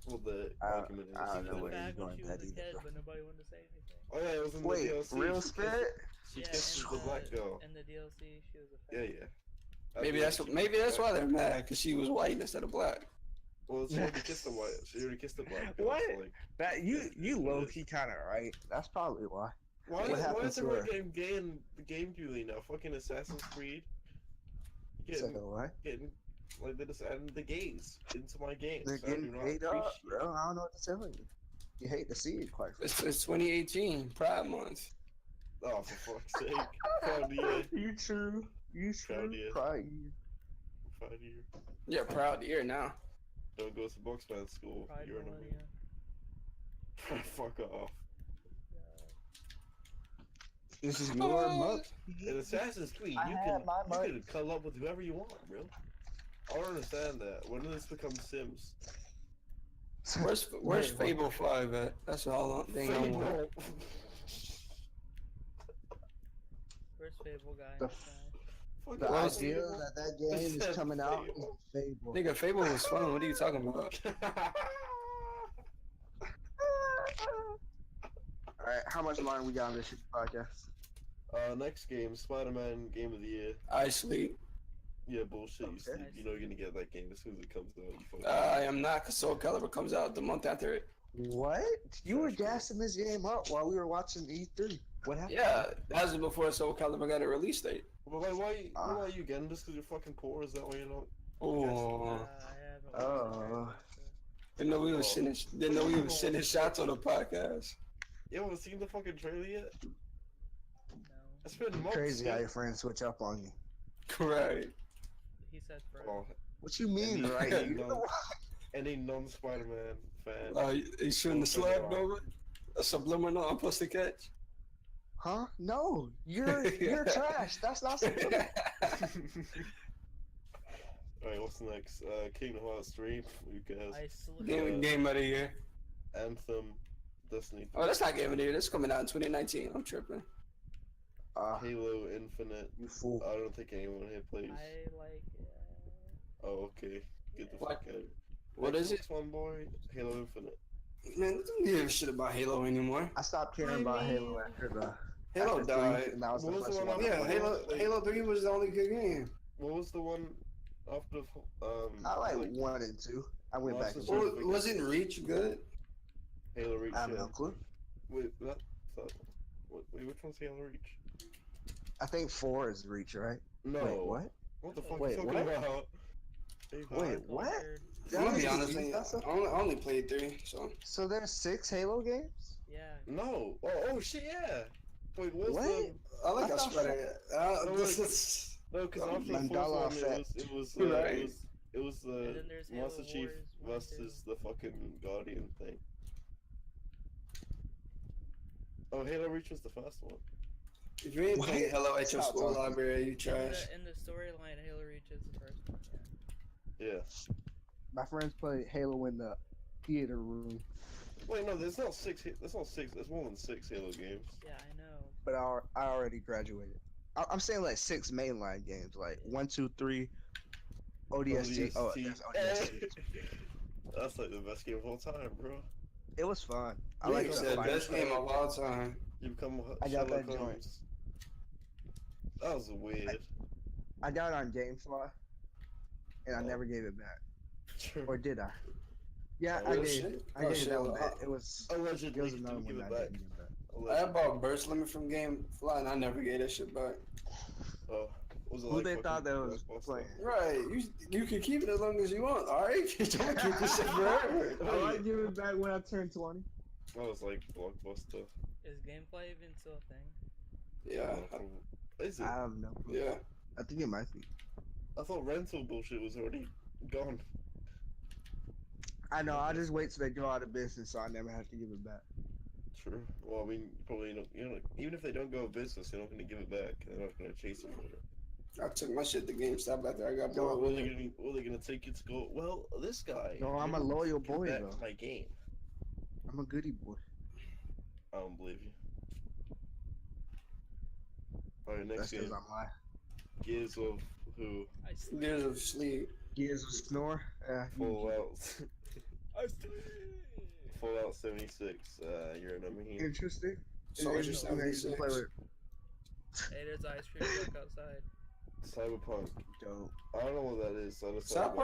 Well, the I argument is. don't She know was where back you're when going she with was that a either, kid, bro. but nobody wanted to say anything. Oh yeah, it was in the Wait, DLC. real She kissed- spirit? She Yeah, kissed in the black girl. In the DLC, she was a Yeah, fag. yeah. Maybe that's why they're mad, because she was white instead of black. Well, she already kissed the white. She already kissed the black girl. What? So like, That you Yes, low it key kind of right. That's probably why. why What happened is to everyone her? getting gay in the game community now? Fucking Assassin's Creed. Getting, So what? getting like they're just adding the gays into my games. They're I do getting not paid up, appreciate it. bro. I don't know what to tell you. You hate to see it, quite frankly. It's 2018, Pride Month. Oh, for fuck's sake! Proud year. You true. You Proud true. year. Pride year. Proud year. Yeah, proud year now. Don't go to boxman school. Pride You're in Millennia. a Fuck off. This is your month. In Assassin's Creed, I you had my can month. cuddle up with whoever you want, bro. I don't understand that. When did this become Sims? Where's Wait, Fable 5 at? That's all thing I want. Fable. Where's Fable guy? The Guy? Fuck The off, idea Fable. that that game is Said coming out is Fable. Fable. Nigga, Fable was fun. What are you talking about? Alright, how much longer we got on this podcast? Next game, Spider-Man Game of the Year. I sleep. Yeah, bullshit. You, Okay. sleep. You know you're gonna get that game as soon as it comes out. You fucking I am not, because Soul Calibur comes out the month after it. What? You were gassing this game up while we were watching E3. What happened? Yeah, that was before Soul Calibur got a release date. But why are you getting this? Because you're fucking poor? Is that why you're not? Oh, I haven't watched Oh. it, didn't know we was sending shots on the podcast. You haven't seen the fucking trailer yet? so, no. It's been months. Crazy how yeah. your friends switch up on you. Correct. He said Fred. Oh, What you mean, Any- right? any You know non- what? any non-Spider-Man fan? He's shooting the slab over. A subliminal I'm supposed to catch. Huh? No, you're trash. That's not something. Alright, what's next? Kingdom Hearts 3. Who cares? I sleep. Game of the year. Anthem. Destiny 3. Oh, that's not Game of the Year. That's coming out in 2019. I'm tripping. Halo Infinite. You fool. I don't think anyone here plays. I like it. Oh, okay. Get the What? fuck out. What is it? Xbox One boy. Halo Infinite. Man, don't give a shit about Halo anymore. I stopped caring about Halo after the Halo after died. 3, and that was the What was first the one one. after Yeah, Halo 3 was the only good game. What was the one after? I like 1 and 2. I went back Master and Chief. forth. Well, wasn't Reach good? Halo Reach. I have Yeah. no clue. Wait, wait, which one's Halo Reach? I think 4 is Reach, right? No. Wait, what? What the fuck Wait, are you talking what? about? Hey, Wait, what? Conquered. I'm gonna be That honest. is- I only played 3, so. So there's 6 Halo games? Yeah. No. Oh shit, yeah. Wait, what's What? the? I like I how thought spread No, this wait. is. No, because Oh, after the Mandela fourth one, effect. it was Right. it was the And then there's Halo Master Chief Wars 1, versus the fucking Guardian thing. Oh, Halo Reach was the first one. If you ain't What? playing Hello at your Stop school talking. library, you trash. In the storyline, Halo Reach is the first one. Yeah. Yeah. My friends play Halo in the theater room, Wait, no, there's not six. There's not six. There's more than 6 Halo games. Yeah, I know. but I already graduated. I'm saying like 6 mainline games, like 1, 2, 3, ODST. Oh, ODST. there's ODST. That's like the best game of all time, bro. It was fun. I You like said the best game of all time. You become I got Sherlock that joint. Holmes. That was weird. I got it on GameFly, and I Oh. never gave it back. Or did I? Yeah, Oh, I real did. shit? I Oh, gave shit. it that one back. It was Allegedly, it was you another didn't give one it that I back. didn't give back. I bought burst limit from GameFly and I never gave that shit back. Was it Who like they fucking thought that was Blockbuster? playing? Right, you can keep it as long as you want, alright? Don't keep this shit forever. I might give it back when I turn 20. That was like Blockbuster. Is gameplay even still a thing? Yeah, Is it? I have no clue. yeah. I think it might be. I thought rental bullshit was already gone. I know. I'll just wait till they go out of business, so I never have to give it back. True. Well, I mean, probably not. You know, even if they don't go out of business, they're not going to give it back. They're not going to chase you for it. I took my shit to GameStop after I got No, bored What are with they it. going to? What are they going to take you to go? Well, this guy. No, I'm a didn't loyal give boy, back though. My game. I'm a goody boy. I don't believe you. All right, next That's because game. I'm lying. Gears of who? I sleep. Gears of Sleep. Gears of Snore. Yeah. Fallout. I sleep. Fallout 76. You're an enemy. Interesting. Soldier Interesting that you can play 76. with. Hey, there's ice cream truck outside. Cyberpunk. Dope. I don't know what that is. I just South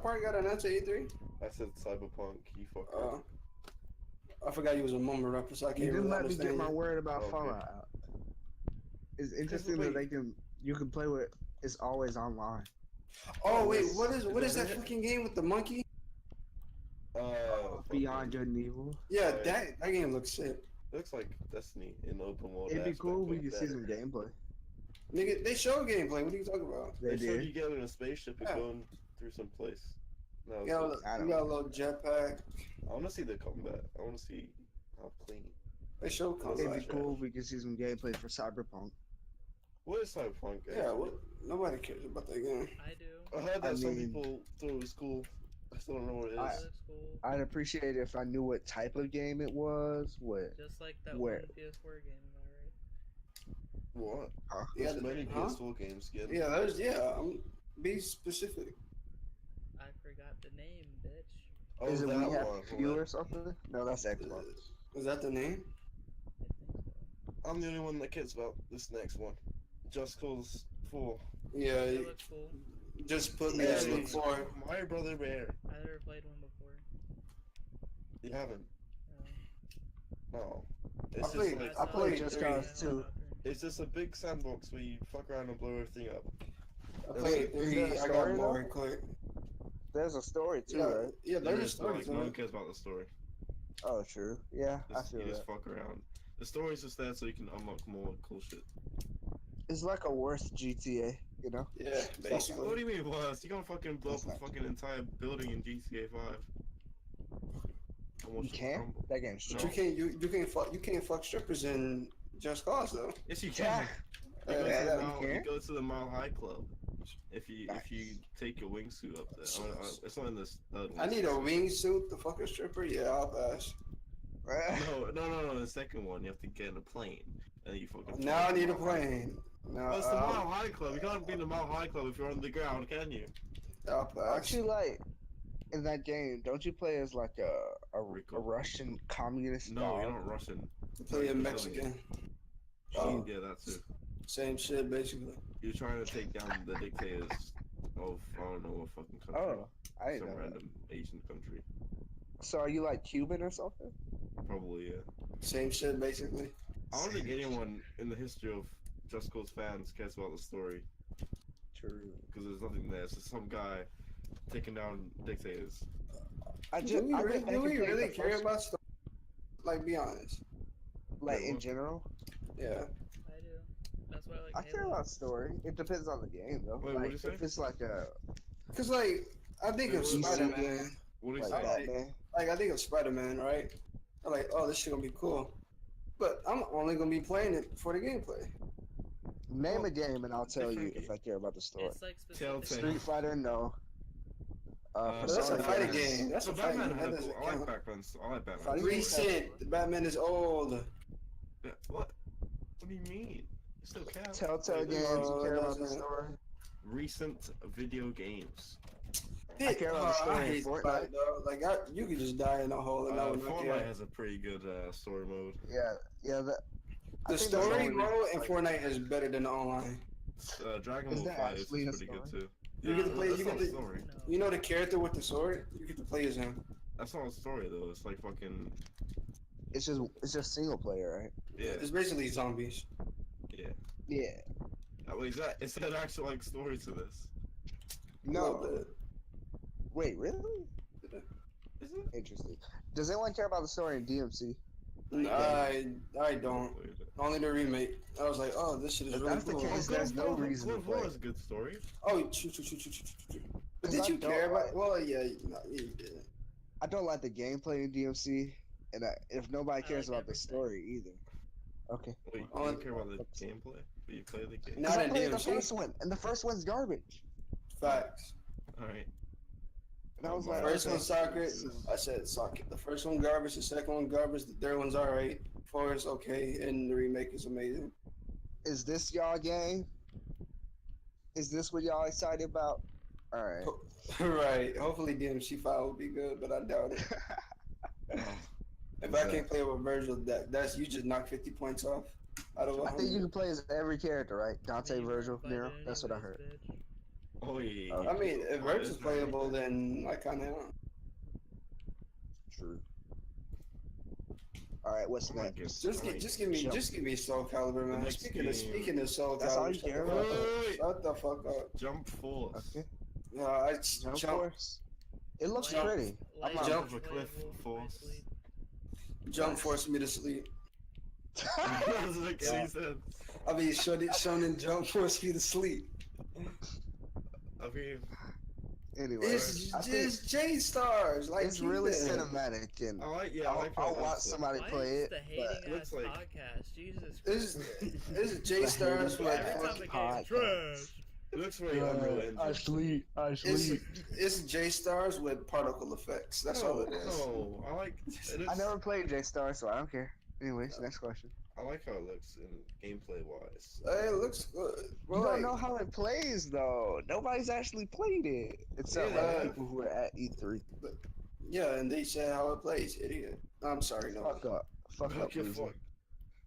Park got announced at E3? I said Cyberpunk. You fuck. I forgot you was a mumble rapper, so I You can't didn't really let me understand get my you. word about Okay. Fallout out. It's interesting that you can play with. It's always online. Oh wait, Is what is that that it? fucking game with the monkey? Beyond Good and Evil. Yeah, Oh, that game looks sick. It looks like Destiny in open world. It'd be aspect, cool if we but could see better. some gameplay. Nigga, they show gameplay. What are you talking about? They They showed did. you getting in a spaceship and Yeah. going through some place. No, You got, I you don't got a know. little jetpack. I want to see the combat. I want to see how clean. They show It'd It'd combat. be cool if we could see some gameplay for Cyberpunk. What is Cyberpunk? Yeah, what? Nobody cares about that game. I do. I heard that I some mean- people thought it was cool. I still don't know what it is. I- It looks cool. I'd appreciate it if I knew what type of game it was. What? Just like that Where? one PS4 game, am I right? What? Huh? Yeah, There's many huh? PS4 games. Get Yeah, be specific. I forgot the name, bitch. Oh, Is it that We Have one. Few or something? No, that's Xbox. Is that the name? I think so. I'm the only one that cares about this next one. Just Cause 4. Yeah, It looks cool. just put me Yeah, as it look looks for. My brother Bear. I never played one before. You haven't? No. No. I It's played- just I like, played Just three. Cause 2. it's just a big sandbox where you fuck around and blow everything up. I played Is 3. there a I got story, though? bored quick. There's a story too, Yeah, right? yeah, There there's a is, story like, to no one it. cares about the story. Oh, true. Yeah, I feel You just that. fuck around. The story's just there so you can unlock more cool shit. It's like a worse GTA, you know? Yeah, What basically. do you mean worse? You can't fucking blow up That's a not fucking entire building in GTA 5. And watch You it can? crumble. That game's No. true. You can't fuck strippers in Just Cause though. Yes, you Yeah. can. You go, Yeah, to you the Mile, can. you go to the Mile High Club. If you Nice. take your wingsuit up there, it's not in this third one. I need a wingsuit to fuck a stripper. Yeah, I'll pass. No. The second one, you have to get in a plane, and you fucking. Now I fly need to a the Mile High plane. Club. No, Well, it's the Mile High Club. You can't be in the Mile High Club if you're on the ground, can you? I'll Aren't pass. you like in that game? Don't you play as like a Rico. Russian communist? No, dog? you're not Russian. Play a Mexican. Oh. Yeah, that's it. Same shit basically. You're trying to take down the dictators of I don't know what fucking country. Oh, I didn't Some know that. random Asian country. So are you like Cuban or something? Probably, yeah. Same shit basically. I don't think anyone in the history of Just Cause fans cares about the story True. because there's nothing there. It's just some guy taking down dictators. Do we really think the care first- about stuff? Like, be honest. like in what? general? Yeah. I do. That's why I like I care Halo. about story. It depends on the game though. Wait, like what'd you say? if it's like a Cause like I think of Wait, what Spider was that? Man. What do you like say? Batman. Like I think of Spider Man, right? I'm like, oh, this shit gonna be cool. But I'm only gonna be playing it for the gameplay. Name Well, a game and I'll tell you different if I care about the story. It's like Telltale. specific. Street Fighter, no. But that's a Persona, fighting yes. game. That's So a fighting Batman game. had That a doesn't cool. I like count. Batman. I like Batman. Fighting story. Recent. The Batman is old. Yeah, what? What do you mean? It still counts. Telltale Like, games, No, you care it about the doesn't. story. Recent video games. I care about the story I in hate Fortnite. Fortnite, though. Like you could just die in a hole and I would not Fortnite care. has a pretty good story mode. Yeah, yeah. I The think that's story only mode in like- Fortnite is better than the online. Dragon Is Ball that Fight is actually a pretty good story? too. You get to play. That's You not get a to. story. No. You know the character with the sword. You get to play as him. That's not a story though. It's like fucking. It's just single player, right? Yeah, It's basically zombies. yeah. Yeah. Is that an actual like story to this? A little No. bit. Wait, really? Is it? Interesting. Does anyone care about the story in DMC? I don't. Only the remake. I was like, oh, this shit is If really that's the cool. case, there's no reason to God of play War it. is a good story. Oh, true. But Cause did I you don't care about? like- Well, yeah, you did. I don't like the gameplay in DMC, and if nobody I cares like about the everything. story either. Okay. Wait, Oh, you don't care about the gameplay, but you play the game. Because Not I in played the DMC. first one, and the first one's garbage. Facts. All right. And I was like, First okay. one soccer. I said soccer. The first one garbage. The second one garbage. The third one's alright. Four is okay, and the remake is amazing. Is this y'all game? Is this what y'all excited about? All right. Right. Hopefully DMC 5 will be good, but I doubt it. If I can't play with Virgil, that's you just knock 50 points off out of I think you 100. can play as every character, right? Dante, You weren't Virgil, invited Nero. That's what I anyways, heard. bitch. Oh yeah. Oh. I mean, if Virgil's playable, then I kind of am. True. All right, what's Oh my next? goodness. Just give me Soul Calibur, man. next Speaking of Soul That's all Calibur, you care about? shut the fuck up. Jump Force. Okay. I Jump jump, Force. It looks Jump. pretty. I'm Light not. Jump. Off a cliff Force. jump forced me to sleep. Doesn't make any sense. I mean, Shonen Jump forced me to sleep. I mean, Anyway, It's I think just J stars. Like it's really keep it. cinematic, and I like yeah. I like how I'll it watch looks, somebody Why play is it. the But hating looks ass like- podcast? Jesus This Christ. is J stars The with Every time fucking. the podcast. game's trash. It looks very Unreal Engine. I sleep. It's J stars with particle effects. That's all it is. No, I like. I never played J Star, so I don't care. Anyways, next question. I like how it looks in gameplay wise. Hey, it looks good. You Well, don't like, know how it plays though. Nobody's actually played it except Yeah. like people who were at E3. yeah, and they said how it plays, idiot. I'm sorry, no. Fuck up. Fuck up, Okay, loser. fuck.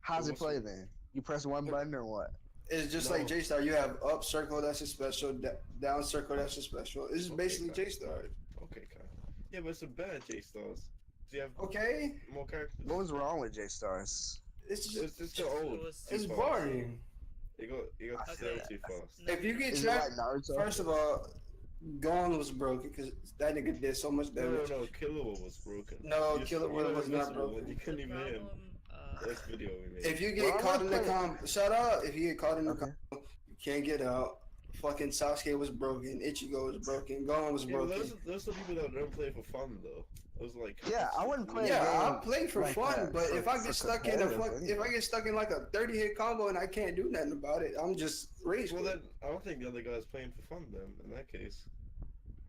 How's it What's play it? then? You press one button or what? It's just No. like J Star. You have up circle, that's a special. Down circle, that's a special. It's just Okay, basically okay. J Star. Okay, kind Yeah, but it's a bad J stars. Do you have Okay, more characters? What was wrong with J Stars? it's just It's just too old. was- too it's fast. boring. You got Okay. stale too fast. If you get Is it trapped, like Naruto? first of all, Gon was broken because that nigga did so much No, damage. Calibur was broken. No, You Calibur you was know not this broken. one, You couldn't even hit him. This video we made. If you Well, get I caught wanna in the play it. shut up. If you get caught in the Okay. you can't get out. Fucking Sasuke was broken. Ichigo was broken. Gon was Yeah, but broken. those are people that don't play for fun though. Those are like Yeah, I wouldn't play a Yeah, game I'll play for like fun, that but for- if I for get stuck in a competitive, if I get stuck in like a 30-hit combo and I can't do nothing about it, I'm just rage. Well then, I don't think the other guy's playing for fun then. In that case,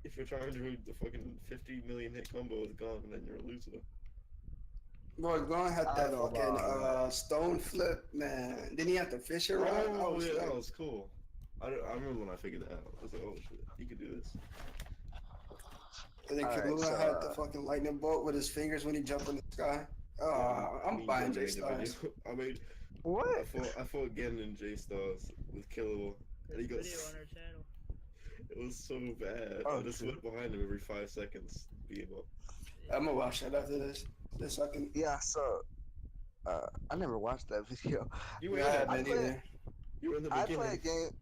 if you're trying to do the fucking 50 million hit combo with Gon, then you're a loser. Bro, Gon had I that don't know fucking about stone flip, man. Didn't he have to fish it right? Oh yeah, that was cool. I remember when I figured it out. I was like, oh shit, you can do this. And then Alright, Kalula so, had the fucking lightning bolt with his fingers when he jumped in the sky. Oh, I'm Me buying J made the Stars. video. What? I fought Geddon in J Stars with Killable, and he got. Video on our channel. It was so bad. Oh, I just shit. went behind him every 5 seconds. Beat him up. I'm gonna watch that after this. This I can. Yeah, so I never watched that video. You were Yeah, in I it. I haven't played- either. You were in the I beginning. play a game.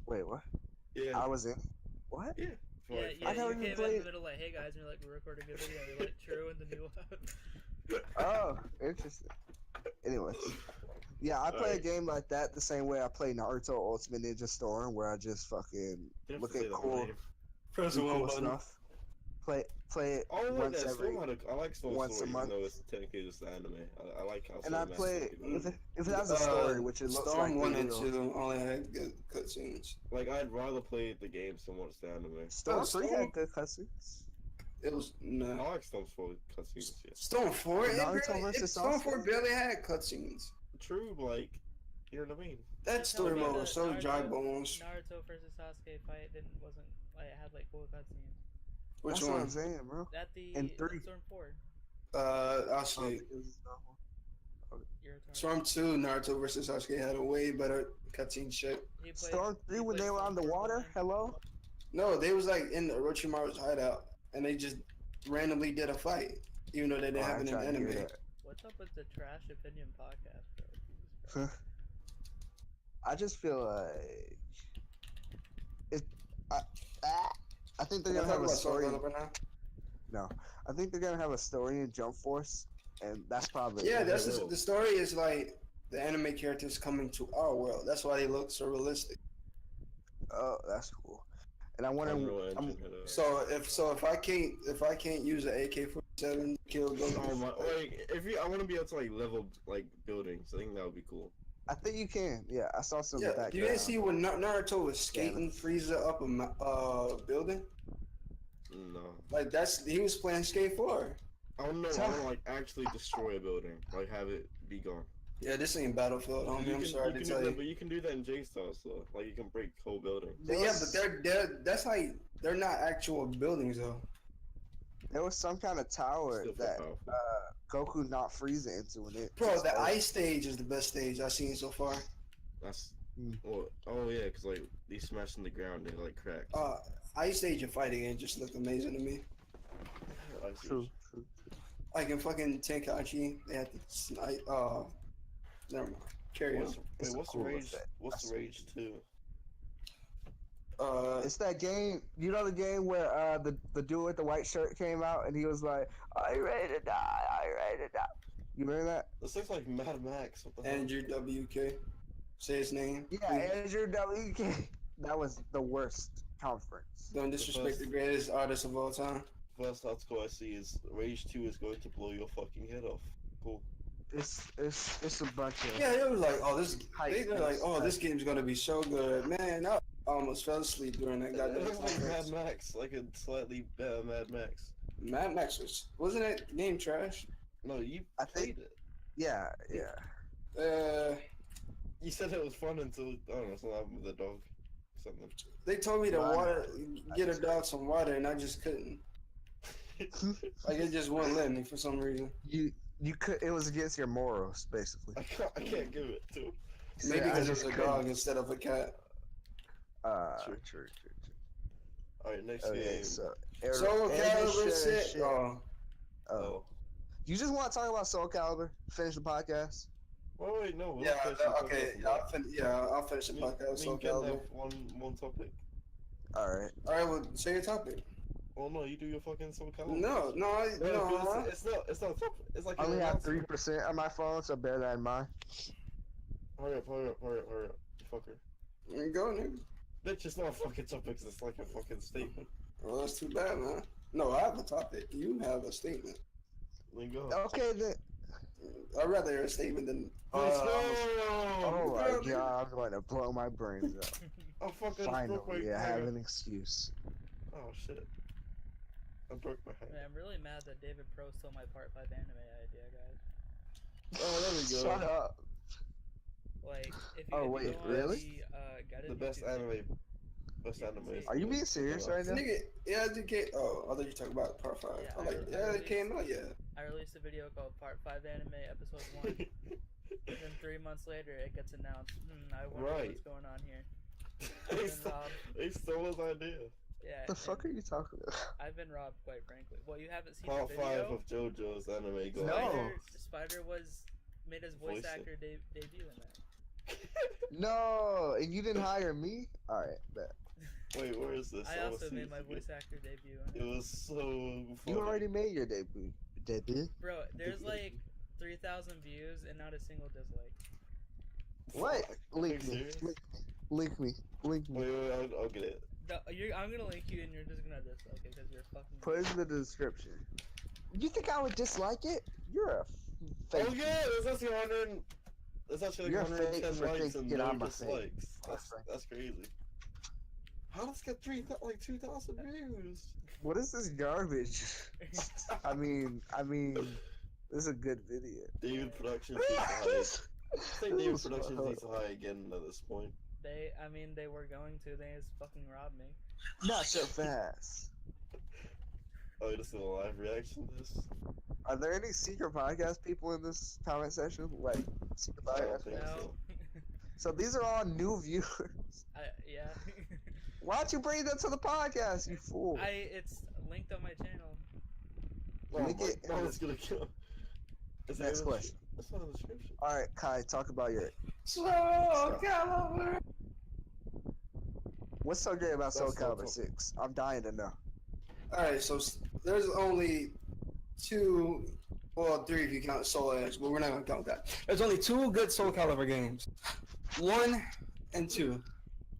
Wait, what? Yeah. I was in. What? Yeah. For Yeah, like yeah, I never you even came in played- the middle like, hey guys, and you're like, we're recording a video. You're like, true, and then you left. Oh, interesting. Anyways, yeah, I play a Alright. game like that the same way I play Naruto Ultimate Ninja Storm, where I just fucking You have look to at say the whole cool, name. Press do the one cool button. stuff. Play it Oh, I like once that. every. I like Storm once a Story, month. even though it's technically just the anime. I like how And I cinematic play it if is. it has a story, which it looks Storm like 1 they and will. 2 only had good cutscenes. Like, I'd rather play the games than watch the anime. Storm Oh, 3 Storm- had good cutscenes. It was I no. like Storm Story cutscenes, yeah. Storm 4. Naruto versus Storm 4 Sasuke? barely had cutscenes. True, but like, you know what I mean? That story Naruto- mode was so dry Naruto- bones. Naruto versus Sasuke fight wasn't like it had like cool cutscenes. Which That's what one? I'm saying, bro. At the And 3. Storm 4, Actually, your turn. Storm 2, Naruto versus Sasuke had a way better cutscene shit. He played- Storm 3 he when played they were Storm on the 4 water. blind. Hello. No, they was like in Orochimaru's hideout, and they just randomly did a fight, even though they didn't Oh, I have it in tried to hear anime. that. What's up with the trash opinion podcast, bro? Jesus Christ. I just feel like it. I, I think they're Can I gonna talk have a about Soul story. Calibur now? No, I think they're gonna have a story in Jump Force, and that's probably Yeah, it. that's the story is like the anime characters coming to our world. That's why they look so realistic. Oh, that's cool. And I wonder. Unreal I'm, Engine hit up. So if I can't use an AK-47 to kill Oh Goku, my! Like, I want to be able to like level like buildings. I think that would be cool. I think you can. Yeah, I saw some yeah, background. you didn't see when Naruto was skating Frieza up a building? No. Like he was playing Skate 4. I don't know. I want to like actually destroy a building, like have it be gone. Yeah, this ain't Battlefield, homie. I'm sorry to tell you. But you can do that in J-Star, so like you can break whole buildings. Yeah, but that's like they're not actual buildings though. There was some kind of tower Still that powerful. Goku knocked Frieza into, and it. Bro, the ice stage is the best stage I've seen so far. That's Hmm. well, oh yeah, because like they smash in the ground, they like crack. Ice stage and fighting game just looked amazing to me. True. Like in fucking Tenkaichi, they had the snipe. Never mind. Carry on. It's a What's cool the rage? effect. What's the rage 2? It's that game. You know the game where the dude with the white shirt came out and he was like, "Are you ready to die? Are you ready to die?" You remember that? This looks like Mad Max. What the hell? Andrew WK. Say his name. Yeah, Andrew WK. That was the worst conference. Don't disrespect the greatest artist of all time. First article I see is Rage 2 is going to blow your fucking head off. Cool. It's a bunch of Yeah, it was like, they're like, hype. this game's gonna be so good. Man, I almost fell asleep during that It goddamn looks like Mad conference. Max, like a slightly better Mad Max. Mad Max wasn't that game trash? No, you I played think- it. Yeah. You said it was fun until I don't know something happened with the dog. Something. They told me to get a dog some water, and I just couldn't. Like it just wouldn't let me for some reason. You could. It was against your morals, basically. I can't give it to. Maybe Yeah, I because it was just a dog instead of a cat. True. Alright, next Okay, game. so Soul Calibur shit. shit. Oh, Oh. You just want to talk about Soul Calibur? Finish the podcast? Wait, no. we'll yeah. finish the Okay. podcast. I'll finish the podcast. Soul We can Calibur. have one topic. Alright. All right. Well, say your topic. Oh no, you do your fucking Soul Calibur. No. It's not a topic. It's like I only an have announcement. 3% on my phone, so bear that in mind. Hurry up, you fucker. Go, nigga. Bitch, it's not a fucking topic, it's like a fucking statement. Well, that's too bad, man. No, I have a topic. You have a statement. Then go. Okay, then. I'd rather hear a statement than. Let's go! Oh my god, I'm going to blow my brains out. I fucking broke my Finally, I have hand. an excuse. Oh shit. I broke my hand. Man, I'm really mad that David Pro stole my Part 5 anime idea, guys. Oh, there we go. Shut up. Like, if you, Oh, if you wait, go on really? the Geddon The best YouTube anime. page- Best Yeah, anime. Are you being serious right now? Nigga, yeah, it came. Oh, I thought you were talking about part 5. Yeah, I'm like, I yeah, really- it came out, yeah. I released a video called Part 5 Anime Episode 1. And then 3 months later, it gets announced. I wonder Right. what's going on here. They stole his idea. Yeah. The fuck are you talking about? I've been robbed, quite frankly. Well, you haven't seen Part the 5 video. of JoJo's anime go. No. Spider made his voice Voicing. actor debut in that. No, and you didn't hire me? Alright, bet. Wait, where is this? I wanna also see made my this again. voice actor debut in It it. was so funny. You already made your debut. Bro, there's like 3,000 views and not a single dislike. What? Fuck. Link Are you me. serious? Link me. Wait, I'll get it. I'm gonna link you and you're just gonna dislike it because you're fucking. Put it in the description. You think I would dislike it? You're a fake. Oh yeah, there's actually 100. There's actually You're like fake 110 for likes thinking and get no on my dislikes. face. That's crazy. How does it get 2,000 views? What is this garbage? I mean, this is a good video. David Productions needs to hire. I think David This was Productions fun. needs to hire again at this point. They were going to. They just fucking robbed me. Not so fast. Oh, this is a live reaction to this? Are there any secret podcast people in this comment section? Like secret I don't podcast? think No. so. So these are all new viewers. Yeah. Why'd you bring that to the podcast, you fool? It's linked on my channel. Oh Link my it in god, the- it's gonna kill. Is Next that question. That's not in the description. All right, Kai, talk about your. Soul Calibur. What's so great about Soul That's so Calibur cool. 6? I'm dying to know. Alright, so there's only two, well, three if you count Soul Edge, but we're not gonna count that. There's only two good Soul Calibur games. 1 and 2.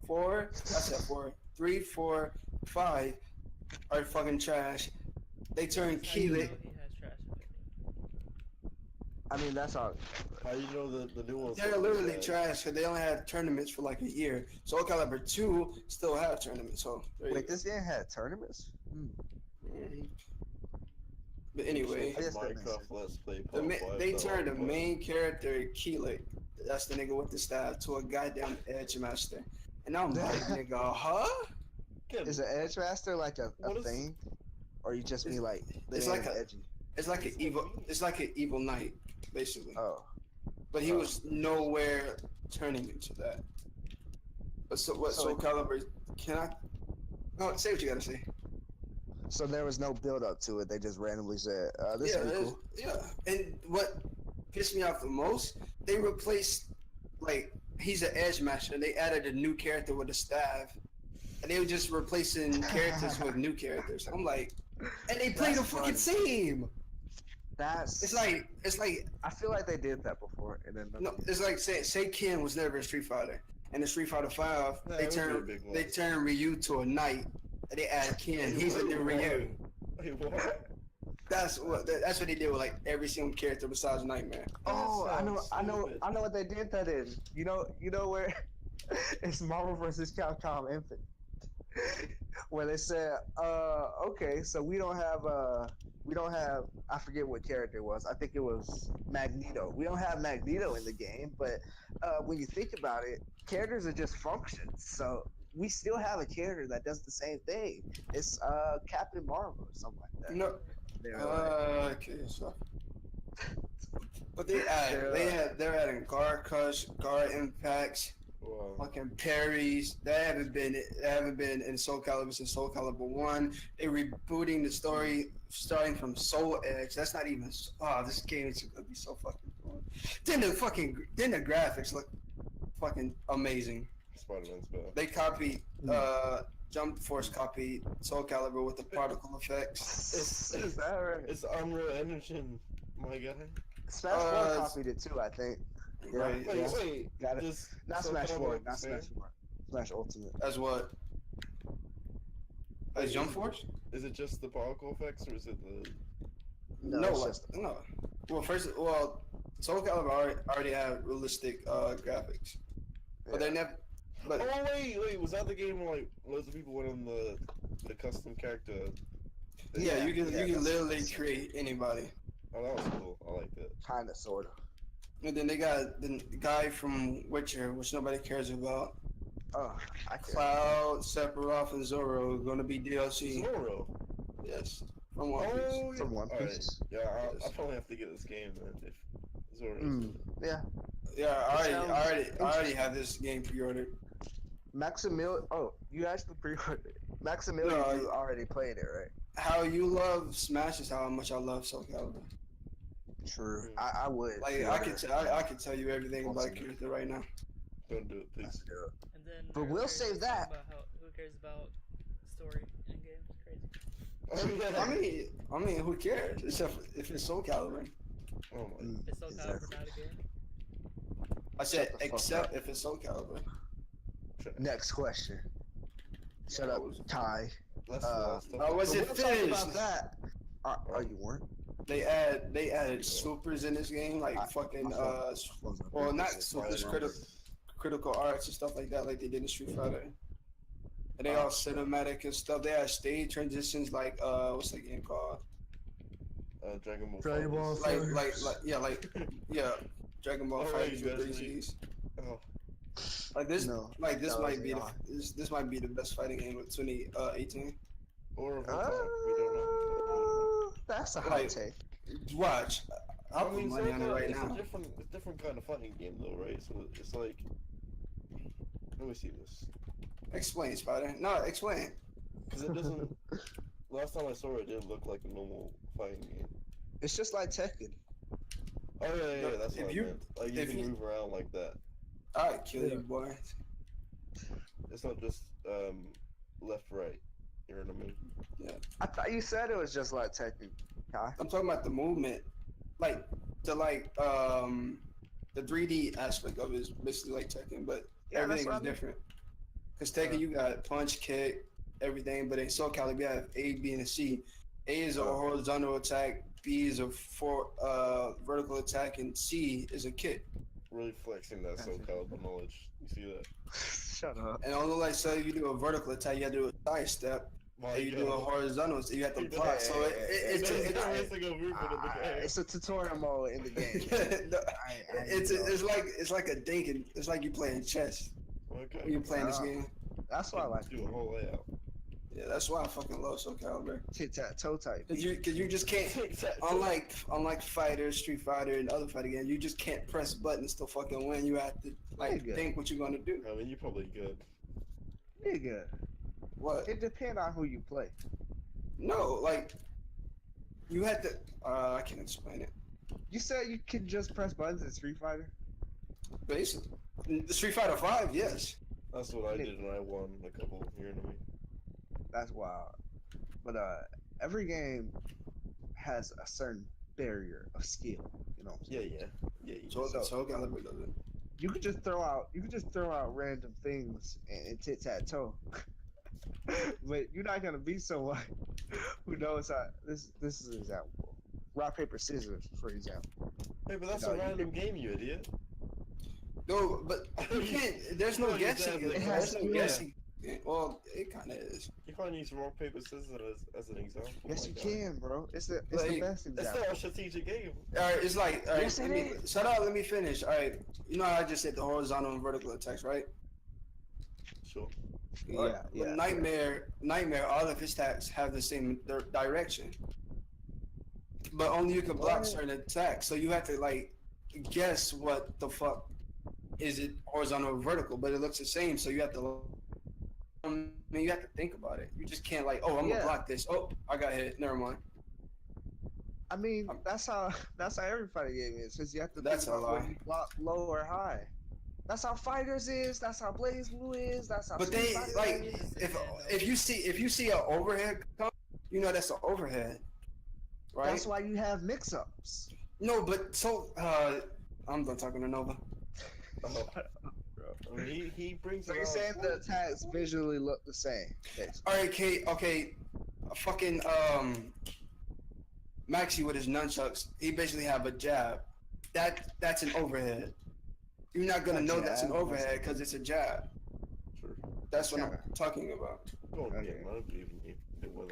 4, I said 4. 3, 4, 5 are fucking trash. They turn That's how you know Keyleth. he has trash opinion. I mean, that's all. How do you know the new ones? They're literally trash because they only had tournaments for like a year. Soul Calibur 2 still have tournaments, so there you Wait, go. this game had tournaments? Mhm. But anyway, I guess that makes Minecraft sense. Let's Play. they turned the main character, Keyleth, that's the nigga with the staff, to a goddamn Edge Master. And I'm like, nigga, huh? Is an edge master like a What is- thing, or you just be It's- like it's they like ain't a- edgy? It's like an evil knight, basically. Oh, But he was nowhere turning into that. But so what? So Soul it- Calibur? Can I? No, say what you gotta say. so there was no build up to it. They just randomly said, "This Yeah, is cool." yeah. And what pissed me off the most, they replaced, like, he's an Edge Master, and they added a new character with a staff, and they were just replacing characters with new characters. I'm like, and they play the That's fucking funny. same. That's. It's like I feel like they did that before, and then no, it's like say Ken was never a Street Fighter, and in Street Fighter 5 Yeah, they it would be a turn big one. they turn Ryu to a knight, and they add Ken. He's a new Ryu. Wait, what? That's what they did with like every single character besides Nightmare. Oh, That I know sounds what they did that in. You know where it's Marvel vs. Capcom Infinite, where they said, okay, so we don't have I forget what character it was. I think it was Magneto. We don't have Magneto in the game, but when you think about it, characters are just functions. So we still have a character that does the same thing. It's Captain Marvel or something like that. No, They're like, okay, so. But they're adding guard cuts, guard impacts, Wow. fucking parries. They haven't been in Soul Calibur since Soul Calibur 1. They're rebooting the story starting from Soul Edge. That's not even. Oh, this game is gonna be so fucking fun. Then the graphics look fucking amazing. Spider-Man's bad. They copied Jump Force copied Soul Calibur with the particle effects. is that right? It's Unreal Engine, my guy. Smash 4 copied it too, I think. Yeah, Right, Wait, yeah. wait. Got it. Does Not Soul Smash Calibur 4, look the not same? Smash 4. Smash Ultimate. As what? As Jump Force? Is it just the particle effects, or is it the? No, it's just- no. Well, Soul Calibur already had realistic graphics, but they never. But Oh wait, was that the game where like loads of people went on the custom character? yeah, you can that's- literally create anybody. Oh, that was cool. I like that. Kinda, sorta. And then they got the guy from Witcher, which nobody cares about. Oh, I can't. Cloud, Sephiroth, and Zoro gonna be DLC. Zoro. Yes, from One Piece. Oh, From One Alright, Piece. yeah, I'll probably have to get this game then if Zoro. Yeah. Yeah, I sounds already have this game pre-ordered. Maximilian. Oh, you actually pre-ordered. Maximilian, No, you already played it, right? How you love Smash is how much I love Soul Calibur. True. Mm. I would. Like I can tell you everything about the character right now. Don't do it, please. And then But we'll earlier save you were that. talking About who cares about story in games? Crazy. Oh, yeah. I mean, who cares? Except if it's Soul Calibur. Oh my. Is Soul Calibur not a game? I said Shut the fuck except up. if it's Soul Calibur. Next question. Shut up, Ty. That's Uh, the last I was But it we'll talk finished? about that. You weren't? They added supers in this game, like fucking well, not supers, critical arts and stuff like that, like they did in Street Fighter. And they all cinematic and stuff. They had stage transitions, like what's that game called? Dragon Ball. Dragon Ball Fighters. Yeah, Dragon Ball Oh, Fighters you with guys 3Gs. Oh, Like this, No, like this that might was be not. this might be the best fighting game of 2018. or we don't know. That's a hot Like, take. Watch, I'll put money on it right it's now. a different kind of fighting game though, right? So it's like, let me see this, Explain, Spider. No, explain. because it doesn't. Last time I saw it, it didn't look like a normal fighting game. It's just like Tekken. Oh yeah, No, that's if what you- I meant. Like you if can you- move around like that. I'd kill you, boy. It's not just left right. You know what I mean? I thought you said it was just like Tekken. Kai. I'm talking about the movement, like the 3D aspect of it is basically like Tekken, but Yeah, that's everything what is I mean. different. Cause Tekken, you got punch, kick, everything, but in Soul Calibur, you have A, B, and C. A is a horizontal attack, B is a vertical attack, and C is a kick. Really flexing that Soul Calibur knowledge. You see that? Shut up. And although, like, say you do a vertical attack, you have to do a side step. And you do a horizontal, so you have to block. So it's It's a tutorial mode in the game. it's like a dinking. It's like you playing chess Okay. when you're playing this game. That's why I like do a whole layout. Yeah, that's why I fucking love Soul Calibur. tic-tac-toe type. Cause you just can't, unlike Fighter, Street Fighter, and other fighting games, you just can't press buttons to fucking win. You have to think what you're gonna do. I mean, you're probably good. Nigga, What? it depends on who you play. No, like you had to. I can't explain it. You said you can just press buttons in Street Fighter? Basically, Street Fighter 5, yes. That's what I did, and I won a couple. You know what I mean? That's wild. But every game has a certain barrier of skill. You know what I'm saying? Yeah. Soul Calibur does it. You could just throw out random things and tic-tac-toe. But you're not gonna be someone who knows how. This is an example. Rock paper scissors, for example. Hey, but that's a random game, you idiot. No, but you can't. There's no guessing. It has There's no guessing. Well, it kind of is. You can't use rock paper scissors as an example. Yes, like you that. can, bro. It's the Like, best It's example. not a strategic game. All right, it's like all right. Yes, it is. Shut up. Let me finish. All right, you know how I just said the horizontal and vertical attacks, right? Sure. But Nightmare, all of his attacks have the same direction, but only you can block certain attacks. So you have to like guess what the fuck is it, horizontal or vertical, but it looks the same. So you have to. You have to think about it. You just can't like, oh, I'm gonna block this. Oh, I got hit. Never mind. I mean, that's how every fighting game is. Cause you have to That's think a about lie. whether you block low or high. That's how Fighters is. That's how Blaze Blue is. That's how. But Street they Fighter like is. if you see an overhead come, you know that's an overhead, right? That's why you have mix-ups. No, but so I'm done talking to Nova. I mean, he brings. So you're saying the attacks visually look the same? Basically. All right, okay, fucking Maxi with his nunchucks, he basically have a jab. That's an overhead. You're not gonna know that's an overhead because it's a jab. Sure. That's what I'm talking about. Oh, yeah, I believe in you.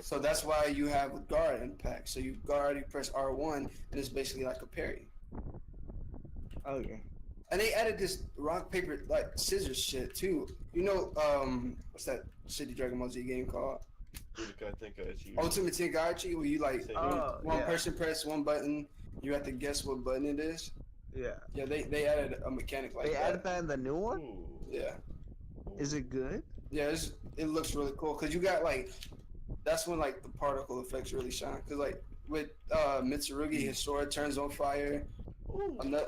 So that's why you have a guard impact. So you guard, you press R1, and it's basically like a parry. Okay. And they added this rock paper like scissors shit too. You know, what's that shitty Dragon Ball Z game called? Ultimate Tenkaichi, where you like one person press one button, you have to guess what button it is. Yeah. Yeah, they added a mechanic like that. They added that in the new one? Ooh. Yeah. Is it good? Yeah, it looks really cool because you got like, that's when like the particle effects really shine. Cause like with Mitsurugi, his sword turns on fire.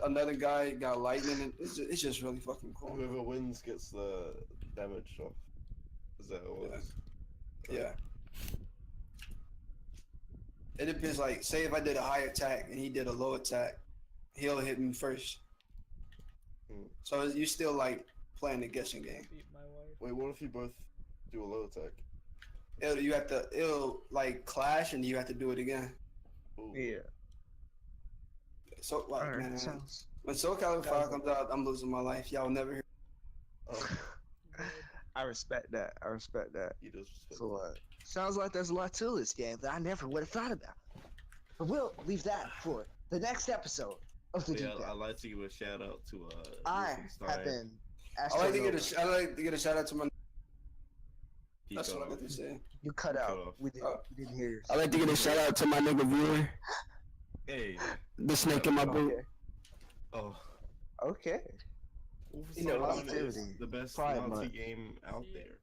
Another guy got lightning, and it's just really fucking cool. Whoever wins gets the damage off. Is that how it is? Yeah. It depends. Like, say if I did a high attack and he did a low attack, he'll hit me first. So you still like playing the guessing game. Beat my wife. Wait, what if you both do a low attack? It'll like clash, and you have to do it again. Ooh. Yeah. So like, Alright, man, sounds. when Soul Calibur 5 comes out, I'm losing my life. Y'all will never hear. I respect that. He does. So, sounds like there's a lot to this game that I never would have thought about. But we'll leave that for the next episode of the Deep I'd End. like to give a shout out to I have been. I like to get a shout out to my. He That's cut what I off. got to say. You cut Cut out. off. We didn't hear you. I like to get a shout out to my nigga viewer, Hey. the snake in my boot. Okay. Oh. Okay. Wolfenstein You know, One is positivity. the best Pride Nazi month. game out there.